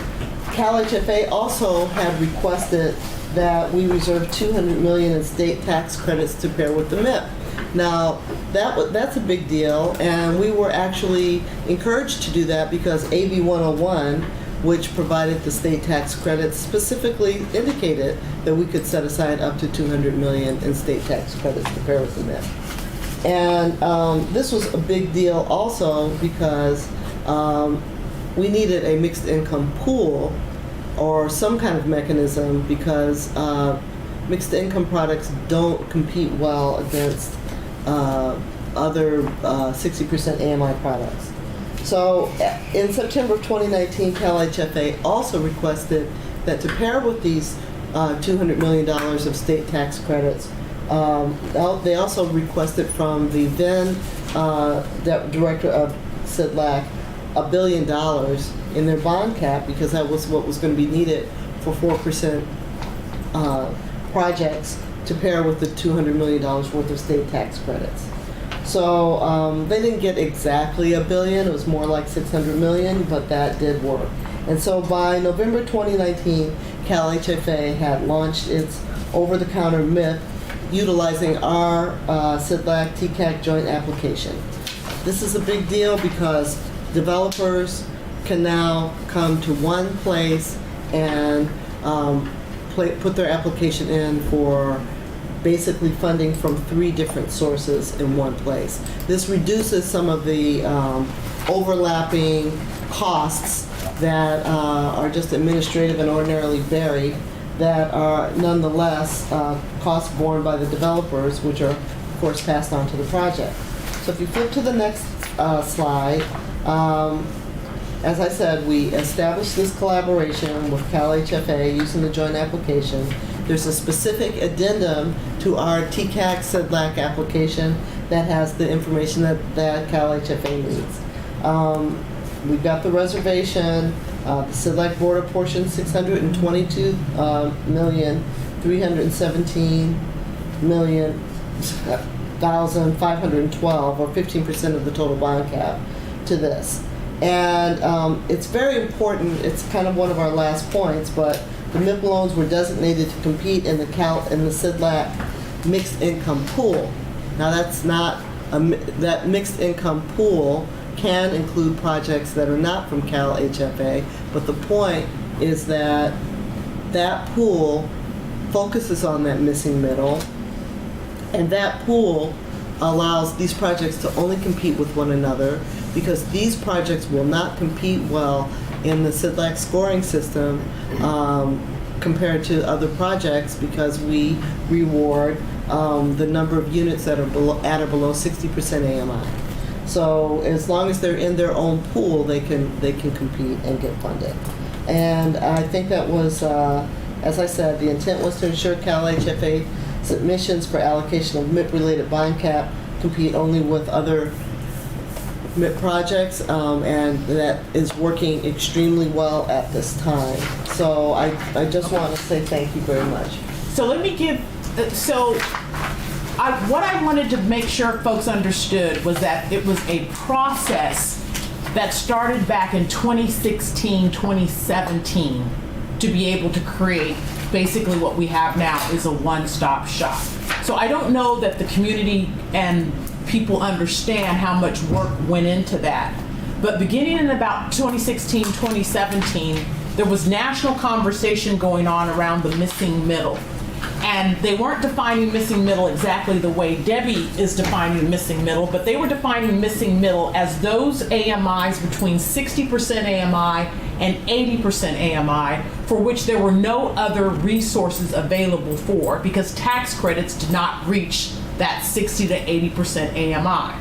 Speaker 12: CalHFA also had requested that we reserve $200 million in state tax credits to pair with the MIP. Now, that's a big deal, and we were actually encouraged to do that because AB 101, which provided the state tax credits, specifically indicated that we could set aside up to $200 million in state tax credits to pair with the MIP. And this was a big deal also because we needed a mixed income pool or some kind of mechanism because mixed income products don't compete well against other 60% AMI products. So in September of 2019, CalHFA also requested that to pair with these $200 million of state tax credits, they also requested from the then director of SIDLAC $1 billion in their bond cap because that was what was going to be needed for 4% projects to pair with the $200 million worth of state tax credits. So they didn't get exactly $1 billion, it was more like $600 million, but that did work. And so by November 2019, CalHFA had launched its over-the-counter MIP utilizing our SIDLAC TCAC joint application. This is a big deal because developers can now come to one place and put their application in for basically funding from 3 different sources in one place. This reduces some of the overlapping costs that are just administrative and ordinarily buried that are nonetheless costs borne by the developers, which are of course passed on to the project. So if you flip to the next slide, as I said, we established this collaboration with CalHFA using the joint application. There's a specific addendum to our TCAC SIDLAC application that has the information that CalHFA needs. We've got the reservation, the SIDLAC board apportioned $622,317,512, or 15% of the total bond cap, to this. And it's very important, it's kind of one of our last points, but the MIP loans were designated to compete in the SIDLAC mixed income pool. Now that's not, that mixed income pool can include projects that are not from CalHFA, but the point is that that pool focuses on that missing middle, and that pool allows these projects to only compete with one another because these projects will not compete well in the SIDLAC scoring system compared to other projects because we reward the number of units that are at or below 60% AMI. So as long as they're in their own pool, they can compete and get funded. And I think that was, as I said, the intent was to ensure CalHFA submissions for allocation of MIP-related bond cap compete only with other MIP projects, and that is working extremely well at this time. So I just want to say thank you very much.
Speaker 4: So let me give, what I wanted to make sure folks understood was that it was a process that started back in 2016, 2017 to be able to create basically what we have now is a one-stop shop. So I don't know that the community and people understand how much work went into that. But beginning in about 2016, 2017, there was national conversation going on around the missing middle. And they weren't defining missing middle exactly the way Debbie is defining missing middle, but they were defining missing middle as those AMIs between 60% AMI and 80% AMI for which there were no other resources available for because tax credits did not reach that 60 to 80% AMI.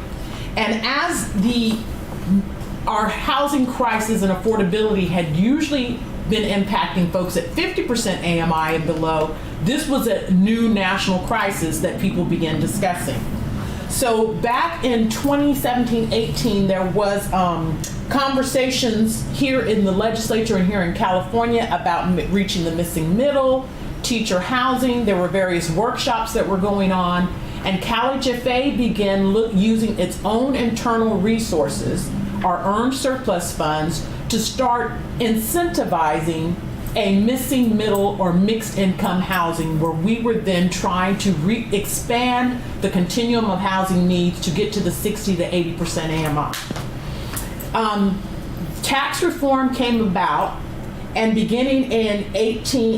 Speaker 4: And as our housing crisis and affordability had usually been impacting folks at 50% AMI and below, this was a new national crisis that people began discussing. So back in 2017-18, there was conversations here in the legislature and here in California about reaching the missing middle, teacher housing. There were various workshops that were going on, and CalHFA began using its own internal resources, our earned surplus funds, to start incentivizing a missing middle or mixed income housing where we were then trying to expand the continuum of housing needs to get to the 60 to 80% AMI. Tax reform came about, and beginning in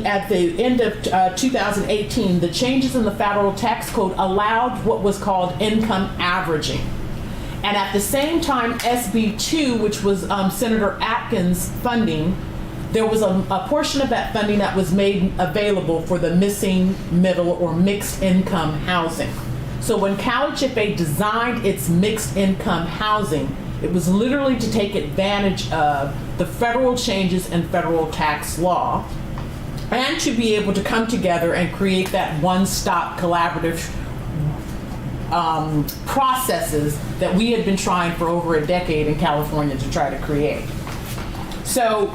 Speaker 4: at the end of 2018, the changes in the federal tax code allowed what was called income averaging. And at the same time, SB 2, which was Senator Atkins' funding, there was a portion of that funding that was made available for the missing middle or mixed income housing. So when CalHFA designed its mixed income housing, it was literally to take advantage of the federal changes in federal tax law and to be able to come together and create that one-stop collaborative processes that we had been trying for over a decade in California to try to create. So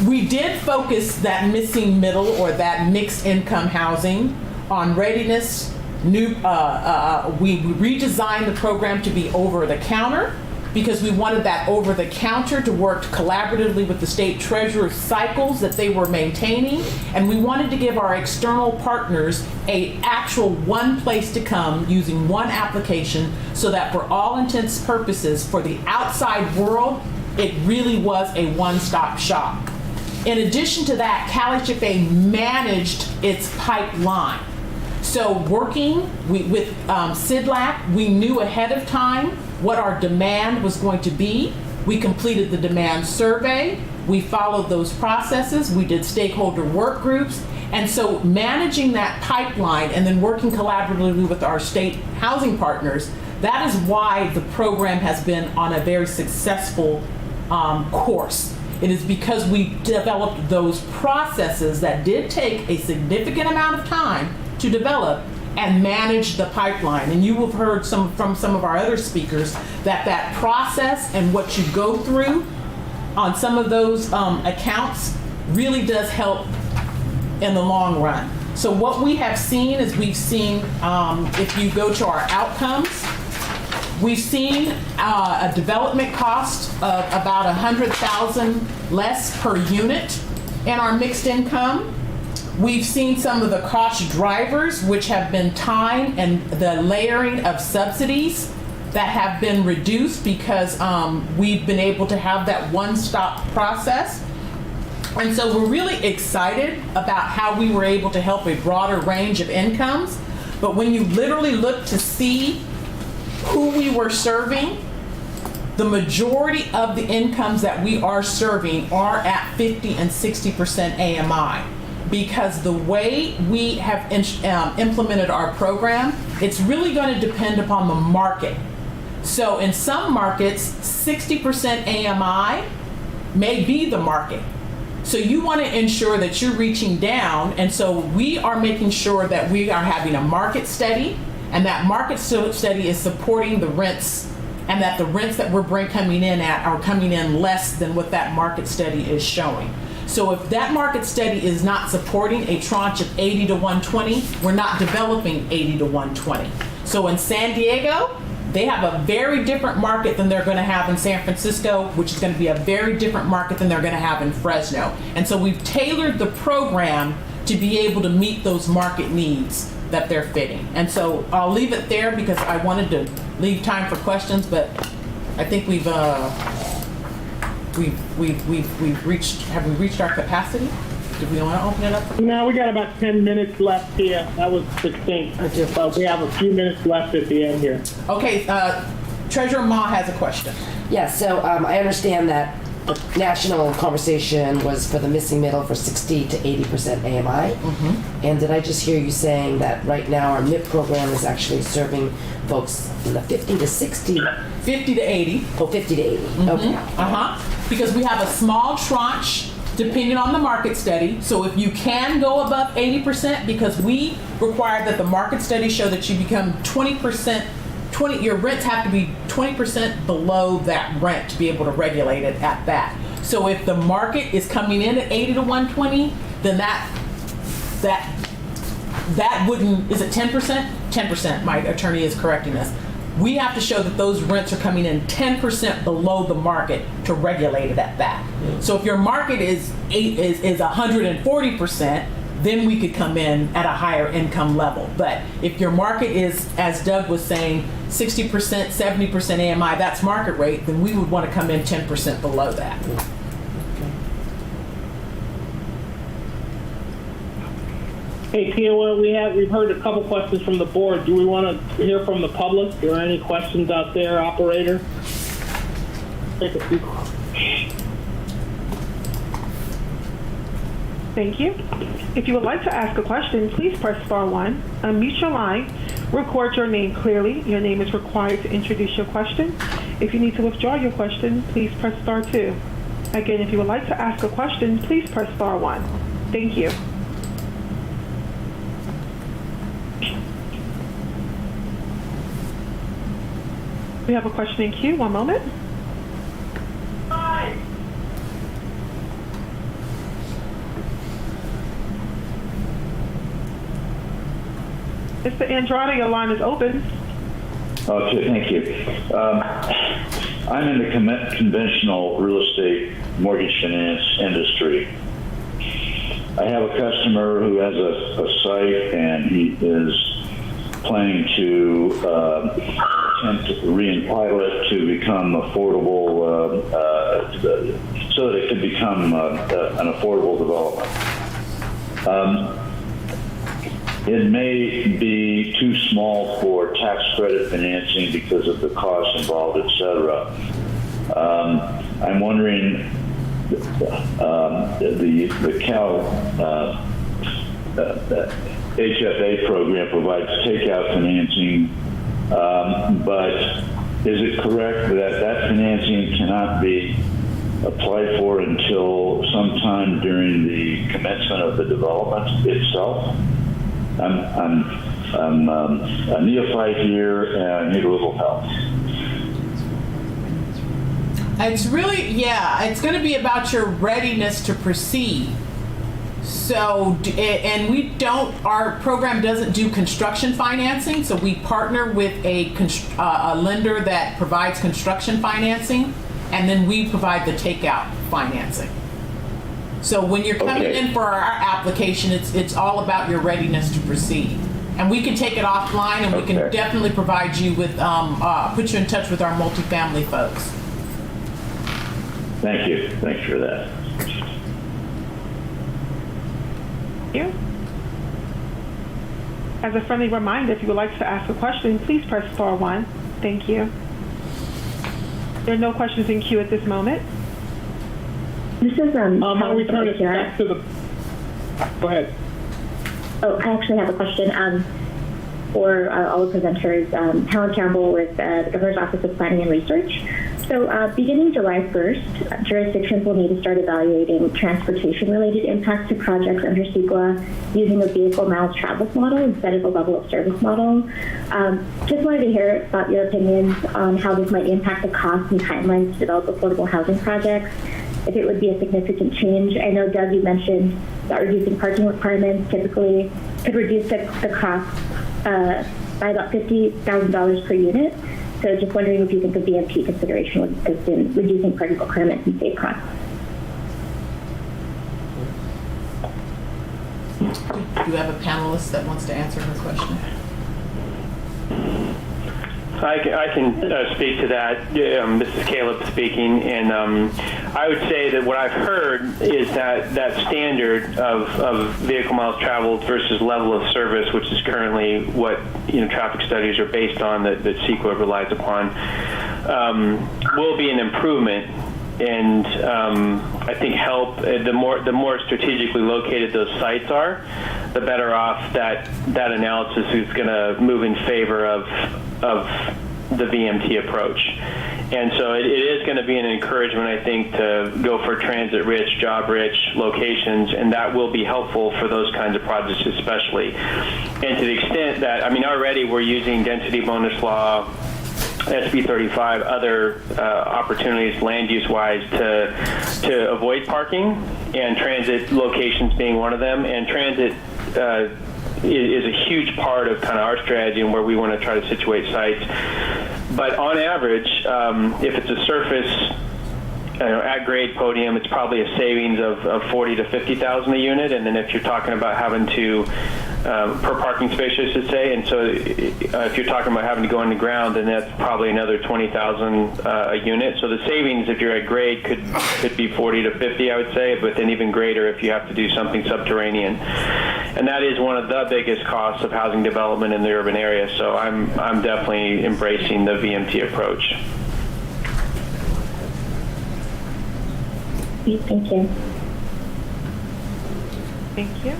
Speaker 4: we did focus that missing middle or that mixed income housing on readiness. We redesigned the program to be over the counter because we wanted that over the counter to work collaboratively with the state treasurer's cycles that they were maintaining, and we wanted to give our external partners a actual one place to come using one application so that for all intents and purposes for the outside world it really was a one-stop shop. In addition to that, CalHFA managed its pipeline. So working with CIDLAC, we knew ahead of time what our demand was going to be. We completed the demand survey. We followed those processes. We did stakeholder work groups. And so managing that pipeline and then working collaboratively with our state housing partners, that is why the program has been on a very successful course. It is because we developed those processes that did take a significant amount of time to develop and manage the pipeline. And you have heard from some of our other speakers that process and what you go through on some of those accounts really does help in the long run. So what we have seen is if you go to our outcomes, we've seen a development cost of about $100,000 less per unit in our mixed income. We've seen some of the cost drivers, which have been time and the layering of subsidies that have been reduced because we've been able to have that one-stop process. And so we're really excited about how we were able to help a broader range of incomes. But when you literally look to see who we were serving, the majority of the incomes that we are serving are at 50 and 60% AMI. Because the way we have implemented our program, it's really going to depend upon the market. So in some markets, 60% AMI may be the market. So you want to ensure that you're reaching down, and so we are making sure that we are having a market study, and that market study is supporting the rents, and that the rents that we're coming in at are coming in less than what that market study is showing. So if that market study is not supporting a tranche of 80 to 120, we're not developing 80 to 120. So in San Diego, they have a very different market than they're going to have in San Francisco, which is going to be a very different market than they're going to have in Fresno. And so we've tailored the program to be able to meet those market needs that they're fitting. And so I'll leave it there because I wanted to leave time for questions, but I think we've reached, have we reached our capacity? Do we want to open it up?
Speaker 3: No, we got about 10 minutes left here. That was succinct. We have a few minutes left at the end here.
Speaker 4: Okay, Treasurer Ma has a question.
Speaker 10: Yeah, so I understand that the national conversation was for the missing middle for 60 to 80% AMI.
Speaker 4: Mm-hmm.
Speaker 10: And did I just hear you saying that right now our MIP program is actually serving folks in the 50 to 60?
Speaker 4: 50 to 80.
Speaker 10: Oh, 50 to 80.
Speaker 4: Mm-hmm.
Speaker 10: Okay.
Speaker 4: Because we have a small tranche depending on the market study. So if you can go above 80%, because we require that the market study show that you become 20%, your rents have to be 20% below that rent to be able to regulate it at that. So if the market is coming in at 80 to 120, then that wouldn't, is it 10%? 10%, my attorney is correcting us. We have to show that those rents are coming in 10% below the market to regulate it at that. So if your market is 140%, then we could come in at a higher income level. But if your market is, as Doug was saying, 60%, 70% AMI, that's market rate, then we would want to come in 10% below that.
Speaker 3: Hey, Tia, we've heard a couple questions from the board. Do we want to hear from the public? Are there any questions out there, operator? Take a few.
Speaker 1: Thank you. If you would like to ask a question, please press star 1, unmute your line, record your name clearly. Your name is required to introduce your question. If you need to withdraw your question, please press star 2. Again, if you would like to ask a question, please press star 1. Thank you. We have a question in queue. One moment. Mr. Andrade, your line is open.
Speaker 13: Okay, thank you. I'm in the conventional real estate mortgage finance industry. I have a customer who has a site, and he is planning to attempt to re-entitle it to become affordable, so that it could become an affordable development. It may be too small for tax credit financing because of the costs involved, et cetera. I'm wondering, the CalHFA program provides takeout financing, but is it correct that financing cannot be applied for until sometime during the commencement of the development itself? I'm a neophyte here and I need a little help.
Speaker 4: It's really, it's going to be about your readiness to proceed. So, and our program doesn't do construction financing, so we partner with a lender that provides construction financing, and then we provide the takeout financing. So when you're coming in for our application, it's all about your readiness to proceed. And we can take it offline, and we can definitely provide you with, put you in touch with our multifamily folks.
Speaker 13: Thank you. Thanks for that.
Speaker 1: Thank you. As a friendly reminder, if you would like to ask a question, please press star 1. Thank you. There are no questions in queue at this moment.
Speaker 14: This is
Speaker 3: I'll return it back to the. Go ahead.
Speaker 14: Oh, I actually have a question for all the presenters. Helen Campbell with the Governor's Office of Planning and Research. So beginning July 1st, jurisdictions will need to start evaluating transportation-related impacts to projects under Sequa using a vehicle miles traveled model instead of a level of service model. Just wanted to hear about your opinions on how this might impact the cost and timelines to develop affordable housing projects, if it would be a significant change. I know, Doug, you mentioned that reducing parking requirements typically could reduce the cost by about $50,000 per unit. So just wondering if you think the VMT consideration would assist in reducing parking requirements and save costs.
Speaker 4: Do you have a panelist that wants to answer her question?
Speaker 5: I can speak to that. This is Caleb speaking, and I would say that what I've heard is that standard of vehicle miles traveled versus level of service, which is currently what traffic studies are based on, that Sequa relies upon, will be an improvement. And I think help the more strategically located those sites are, the better off that analysis is going to move in favor of the VMT approach. And so it is going to be an encouragement, I think, to go for transit-rich, job-rich locations, and that will be helpful for those kinds of projects especially. And to the extent that, already we're using density bonus law, SB 35, other opportunities land use wise to avoid parking, and transit locations being one of them. And transit is a huge part of kind of our strategy and where we want to try to situate sites. But on average, if it's a surface at grade podium, it's probably a savings of 40 to 50,000 a unit. And then if you're talking about having to per parking space, I should say, and so if you're talking about having to go underground, then that's probably another 20,000 a unit. So the savings, if you're at grade, could be 40 to 50, I would say, but then even greater if you have to do something subterranean. And that is one of the biggest costs of housing development in the urban area. So I'm definitely embracing the VMT approach.
Speaker 14: Thank you.
Speaker 1: Thank you.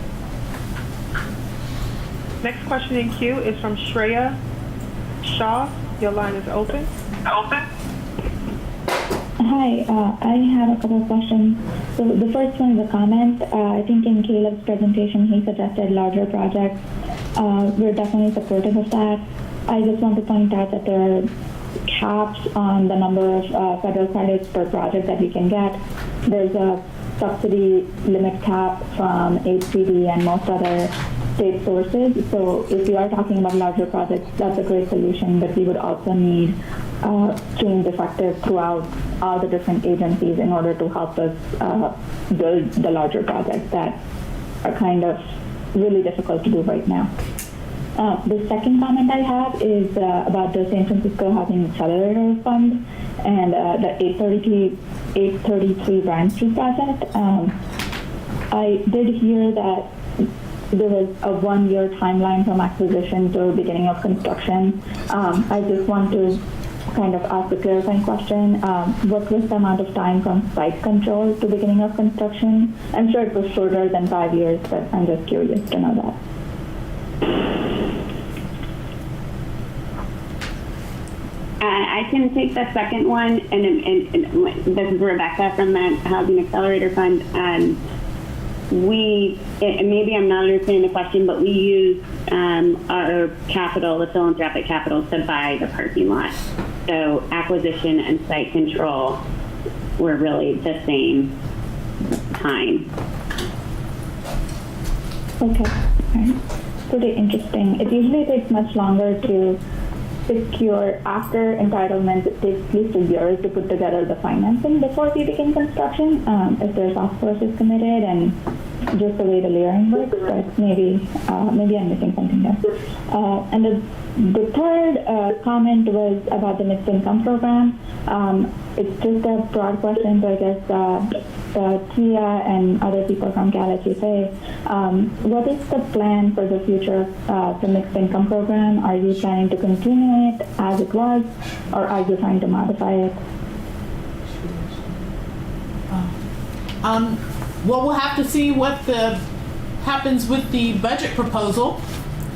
Speaker 1: Next question in queue is from Shreya Shah. Your line is open.
Speaker 15: Hi,
Speaker 14: I have a couple of questions. So the first one is a comment. I think in Caleb's presentation, he suggested larger projects. We're definitely supportive of that. I just want to point out that there are caps on the number of federal credits per project that we can get. There's a subsidy limit cap from HPD and most other state sources. So if you are talking about larger projects, that's a great solution, but we would also need change effective throughout all the different agencies in order to help us build the larger projects that are kind of really difficult to do right now. The second comment I have is about the San Francisco Housing Accelerator Fund and the 833 Bryant Street project. I did hear that there was a 1-year timeline from acquisition to beginning of construction. I just want to kind of ask a clarifying question. What was the amount of time from site control to beginning of construction? I'm sure it was shorter than 5 years, but I'm just curious to know that.
Speaker 8: I can take the second one, and this is Rebecca from the Housing Accelerator Fund. Maybe I'm not understanding the question, but we use our capital, the philanthropic capital, to buy the parking lot. So acquisition and site control were really the same time.
Speaker 14: Okay, all right. Pretty interesting. It usually takes much longer to secure after entitlement. It takes at least a year to put together the financing before we begin construction, if there's off-courses committed and just the way the layering works, but maybe I'm missing something there. And the third comment was about the mixed income program. It's just a broad question, so I guess Tia and other people from CalHFA, what is the plan for the future of the mixed income program? Are you planning to continue it as it was, or are you trying to modify it?
Speaker 4: Well, we'll have to see what happens with the budget proposal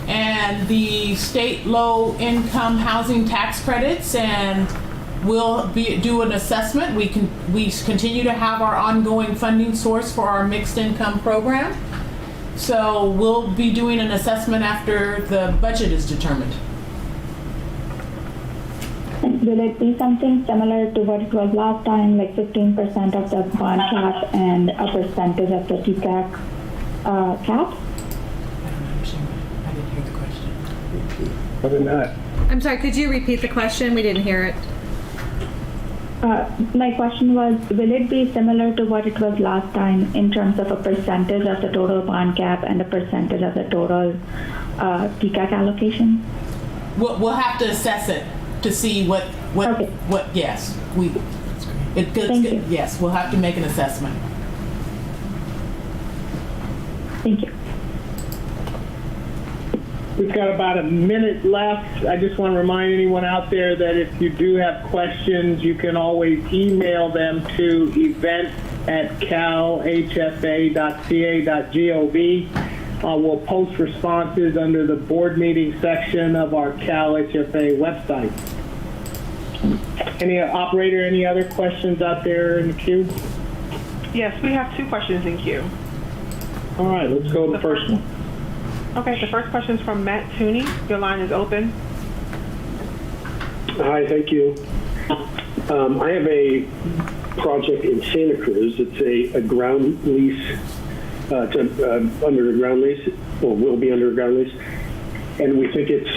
Speaker 4: and the state low-income housing tax credits and we'll do an assessment. We continue to have our ongoing funding source for our mixed income program. So we'll be doing an assessment after the budget is determined.
Speaker 14: Will it be something similar to what it was last time, like 15% of the bond cap and a percentage of the TCAC cap?
Speaker 4: I didn't hear the question.
Speaker 15: I did not.
Speaker 2: I'm sorry, could you repeat the question? We didn't hear it.
Speaker 14: My question was, will it be similar to what it was last time in terms of a percentage of the total bond cap and a percentage of the total TCAC allocation?
Speaker 4: We'll have to assess it to see what yes, yes, we'll have to make an assessment.
Speaker 14: Thank you.
Speaker 3: We've got about a minute left. I just want to remind anyone out there that if you do have questions, you can always email them to event@calhfa.ca.gov. We'll post responses under the board meeting section of our CalHFA website. Any operator, any other questions out there in the queue?
Speaker 1: Yes, we have 2 questions in queue.
Speaker 3: All right, let's go with the first one.
Speaker 1: Okay, the first question is from Matt Tooney. Your line is open.
Speaker 15: Hi, thank you. I have a project in Santa Cruz. It's a ground lease, under a ground lease, or will be under a ground lease. And we think it's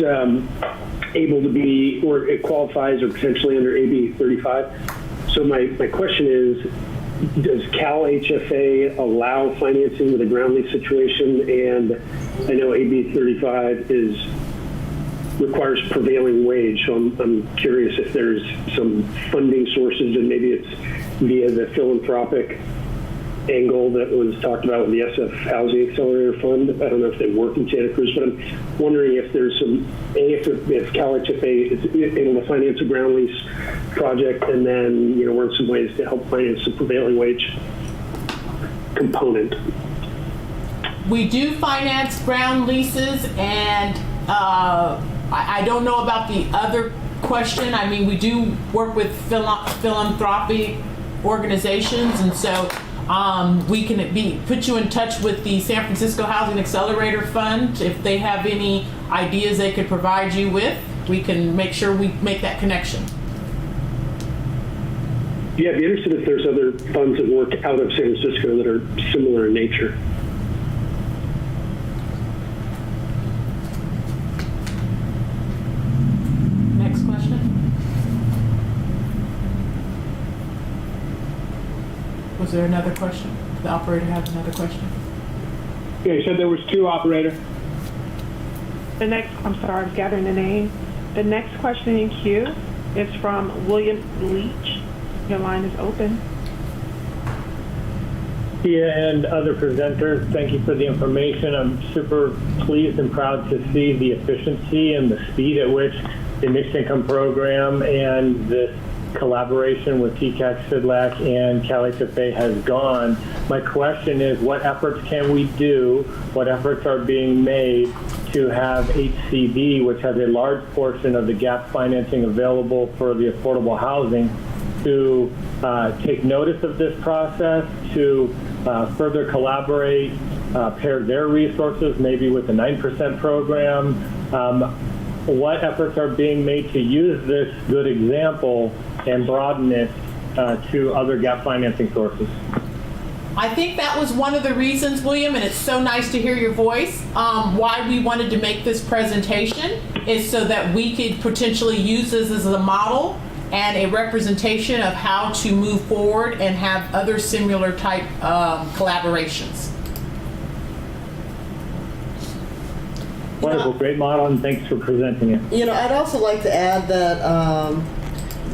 Speaker 15: able to be, or it qualifies or potentially under AB 35. So my question is, does CalHFA allow financing with a ground lease situation? And I know AB 35 requires prevailing wage, so I'm curious if there's some funding sources, and maybe it's via the philanthropic angle that was talked about with the SF Housing Accelerator Fund. I don't know if they work in Santa Cruz, but I'm wondering if there's if CalHFA is able to finance a ground lease project, and then work some ways to help finance the prevailing wage component.
Speaker 4: We do finance ground leases, and I don't know about the other question. I mean, we do work with philanthropic organizations, and so we can put you in touch with the San Francisco Housing Accelerator Fund. If they have any ideas they could provide you with, we can make sure we make that connection.
Speaker 15: Yeah, I'd be interested if there's other funds that work out of San Francisco that are similar in nature.
Speaker 4: Next question. Was there another question? Did the operator have another question?
Speaker 3: Yeah, you said there was 2, operator.
Speaker 1: I'm sorry, I'm gathering the name. The next question in queue is from William Leach. Your line is open.
Speaker 16: Tia and other presenters, thank you for the information. I'm super pleased and proud to see the efficiency and the speed at which the mixed income program and this collaboration with TCAC, SIDLAC, and CalHFA has gone. My question is, what efforts can we do? What efforts are being made to have HCD, which has a large portion of the gap financing available for the affordable housing, to take notice of this process, to further collaborate, pair their resources maybe with the 9% program? What efforts are being made to use this good example and broaden it to other gap financing sources?
Speaker 4: I think that was one of the reasons, William, and it's so nice to hear your voice, why we wanted to make this presentation is so that we could potentially use this as a model and a representation of how to move forward and have other similar type collaborations.
Speaker 16: Wonderful, great model, and thanks for presenting it.
Speaker 12: I'd also like to add that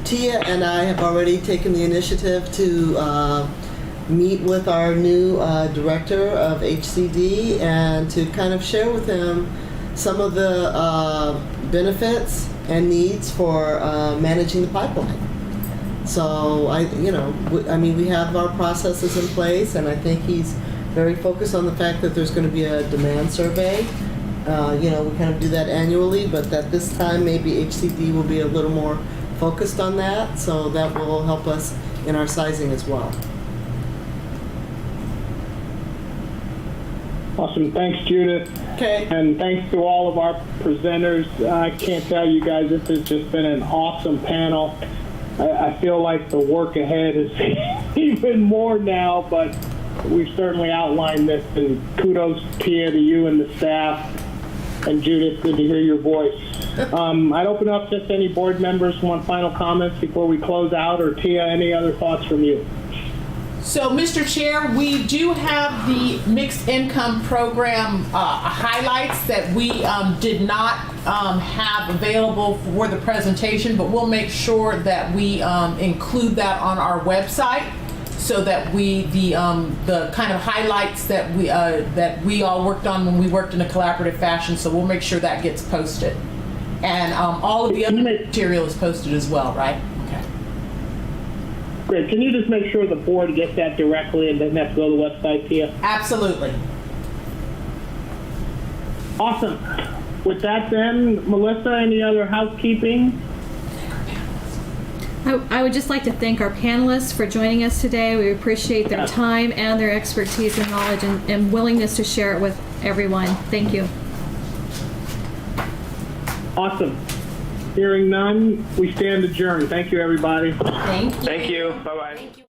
Speaker 12: Tia and I have already taken the initiative to meet with our new director of HCD and to kind of share with him some of the benefits and needs for managing the pipeline. So we have our processes in place, and I think he's very focused on the fact that there's going to be a demand survey. We kind of do that annually, but that this time maybe HCD will be a little more focused on that, so that will help us in our sizing as well.
Speaker 16: Awesome. Thanks, Judith.
Speaker 12: Okay.
Speaker 16: And thanks to all of our presenters. I can't tell you guys, this has just been an awesome panel. I feel like the work ahead is even more now, but we've certainly outlined this, and kudos, Tia, to you and the staff. And Judith, good to hear your voice. I'd open up just any board members who want final comments before we close out, or Tia, any other thoughts from you?
Speaker 4: So, Mr. Chair, we do have the mixed income program highlights that we did not have available for the presentation, but we'll make sure that we include that on our website, so that the kind of highlights that we all worked on when we worked in a collaborative fashion. So we'll make sure that gets posted, and all of the other material is posted as well, right? Okay.
Speaker 16: Great. Can you just make sure the board gets that directly and doesn't have to go to the website, Tia?
Speaker 4: Absolutely.
Speaker 16: Awesome. With that then, Melissa, any other housekeeping?
Speaker 2: I would just like to thank our panelists for joining us today. We appreciate their time and their expertise and knowledge and willingness to share it with everyone. Thank you.
Speaker 16: Awesome. Hearing none, we stand adjourned. Thank you, everybody.
Speaker 4: Thank you.
Speaker 5: Thank you. Bye-bye.
Speaker 10: Thank you.